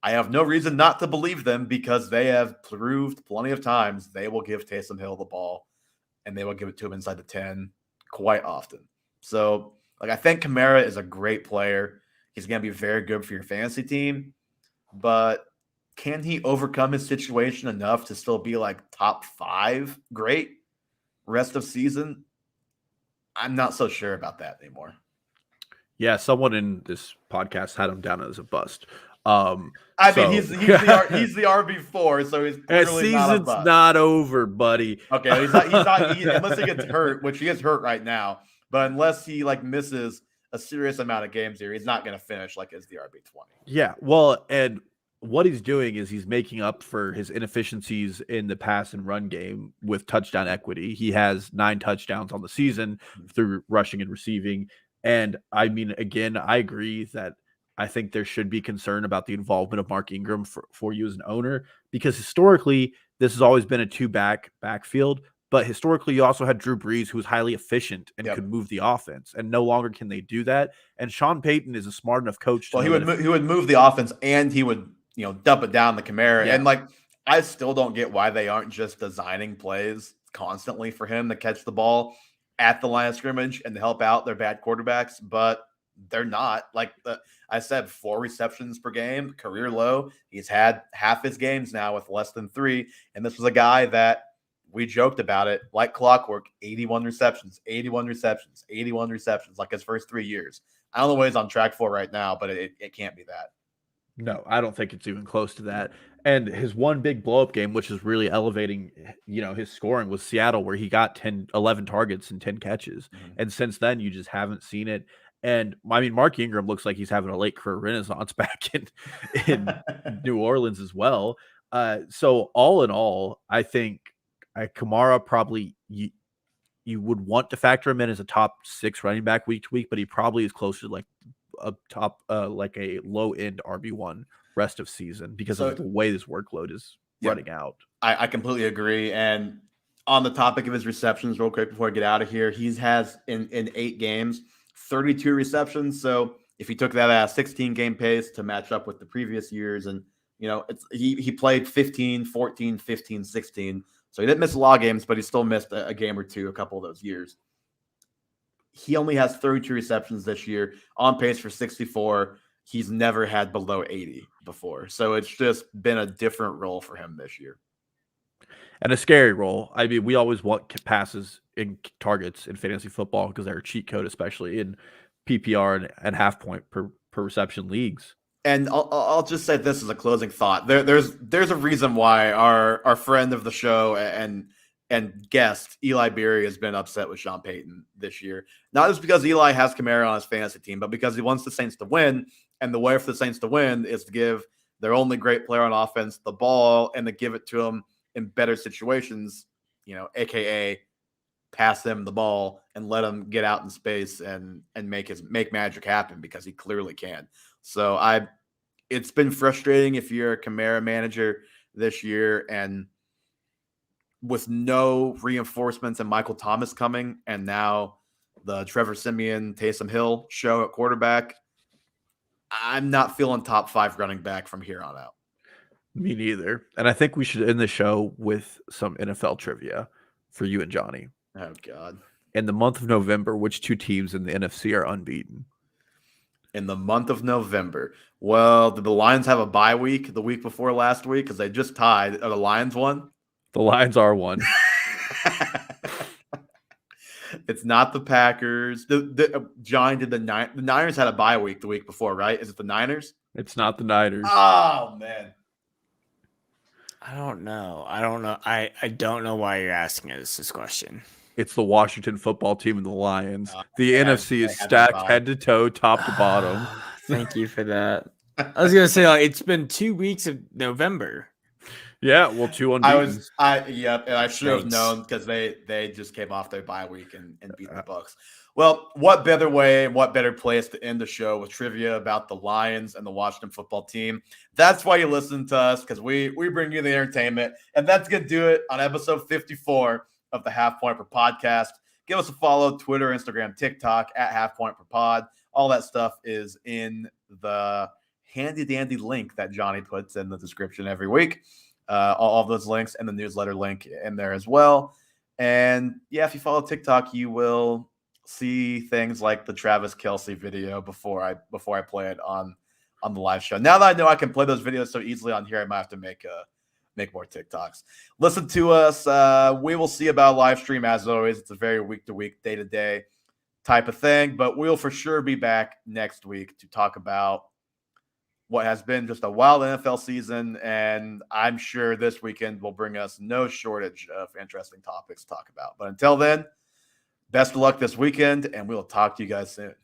I have no reason not to believe them, because they have proved plenty of times they will give Taysom Hill the ball, and they will give it to him inside the 10 quite often. So, like, I think Kamara is a great player. He's going to be very good for your fantasy team, but can he overcome his situation enough to still be like top 5 great rest of season? I'm not so sure about that anymore. Yeah, someone in this podcast had him down as a bust. Mean, he's the RB4, so he's clearly not a bust. Season's not over, buddy. Okay, he's not unless he gets hurt, which he is hurt right now. But unless he like misses a serious amount of games here, he's not going to finish like as the RB20. Yeah, well, and what he's doing is he's making up for his inefficiencies in the pass and run game with touchdown equity. He has 9 touchdowns on the season through rushing and receiving. And I mean, again, I agree that I think there should be concern about the involvement of Mark Ingram for you as an owner, because historically this has always been a 2-backfield. But historically, you also had Drew Brees, who was highly efficient and could move the offense, and no longer can they do that. And Sean Payton is a smart enough coach. Well, he would move the offense, and he would dump it down the Kamara. And like, I still don't get why they aren't just designing plays constantly for him to catch the ball at the line of scrimmage and to help out their bad quarterbacks, but they're not. Like I said, 4 receptions per game, career low. He's had half his games now with less than 3, and this was a guy that, we joked about it like clockwork, 81 receptions, like his first 3 years. I don't know what he's on track for right now, but it can't be that. No, I don't think it's even close to that. And his one big blow-up game, which is really elevating, his scoring, was Seattle, where he got 11 targets and 10 catches. Mm-hmm. And since then, you just haven't seen it. And I mean, Mark Ingram looks like he's having a late career renaissance back in New Orleans as well. So all in all, I think Kamara probably you would want to factor him in as a top 6 running back week to week, but he probably is closer to like a top like a low end RB1 rest of season because of the way this workload is running out. I completely agree. And on the topic of his receptions, real quick before I get out of here, he has in 8 games 32 receptions. So if you took that at a 16 game pace to match up with the previous years, and he played 15, 14, 15, 16. So he didn't miss a lot of games, but he still missed a game or two a couple of those years. He only has 32 receptions this year, on pace for 64. He's never had below 80 before. So it's just been a different role for him this year. And a scary role. I mean, we always want passes in targets in fantasy football because they're a cheat code, especially in PPR and half point per reception leagues. And I'll just say this as a closing thought. There's a reason why our friend of the show and and guessed Eli Berry has been upset with Sean Payton this year. Not just because Eli has Kamara on his fantasy team, but because he wants the Saints to win. And the way for the Saints to win is to give their only great player on offense the ball and to give it to him in better situations, AKA pass him the ball and let him get out in space and make magic happen, because he clearly can. So it's been frustrating if you're a Kamara manager this year, and with no reinforcements and Michael Thomas coming, and now the Trevor Siemian, Taysom Hill show at quarterback, I'm not feeling top 5 running back from here on out. Me neither. And I think we should end the show with some NFL trivia for you and Johnny. Oh, God. In the month of November, which 2 teams in the NFC are unbeaten? In the month of November. Well, did the Lions have a bye week the week before last week? Because they just tied. Are the Lions won? The Lions are one. It's not the Packers. John, did the Niners had a bye week the week before, right? Is it the Niners? It's not the Niners. Oh, man. I don't know. I don't know why you're asking us this question. It's the Washington football team and the Lions. The yeah, NFC is they had stacked the bye. head to toe, top to bottom. Thank you for that. I was gonna say, it's been 2 weeks of November. Yeah, well, 2 unbeaten. And I should have Thanks. known, because they just came off their bye week and beat the Bucks. Well, what better way and what better place to end the show with trivia about the Lions and the Washington football team? That's why you listen to us, because we bring you the entertainment, and that's gonna do it on episode 54 of the Half Point Per Podcast. Give us a follow: Twitter, Instagram, TikTok at Half Point Per Pod. All that stuff is in the handy dandy link that Johnny puts in the description every week. All of those links and the newsletter link in there as well. And yeah, if you follow TikTok, you will see things like the Travis Kelce video before I play it on the live show. Now that I know I can play those videos so easily on here, I might have to make more TikToks. Listen to us. We will see about live stream as always. It's a very week-to-week, day-to-day type of thing, but we'll for sure be back next week to talk about what has been just a wild NFL season, and I'm sure this weekend will bring us no shortage of interesting topics to talk about. But until then, best of luck this weekend, and we'll talk to you guys soon.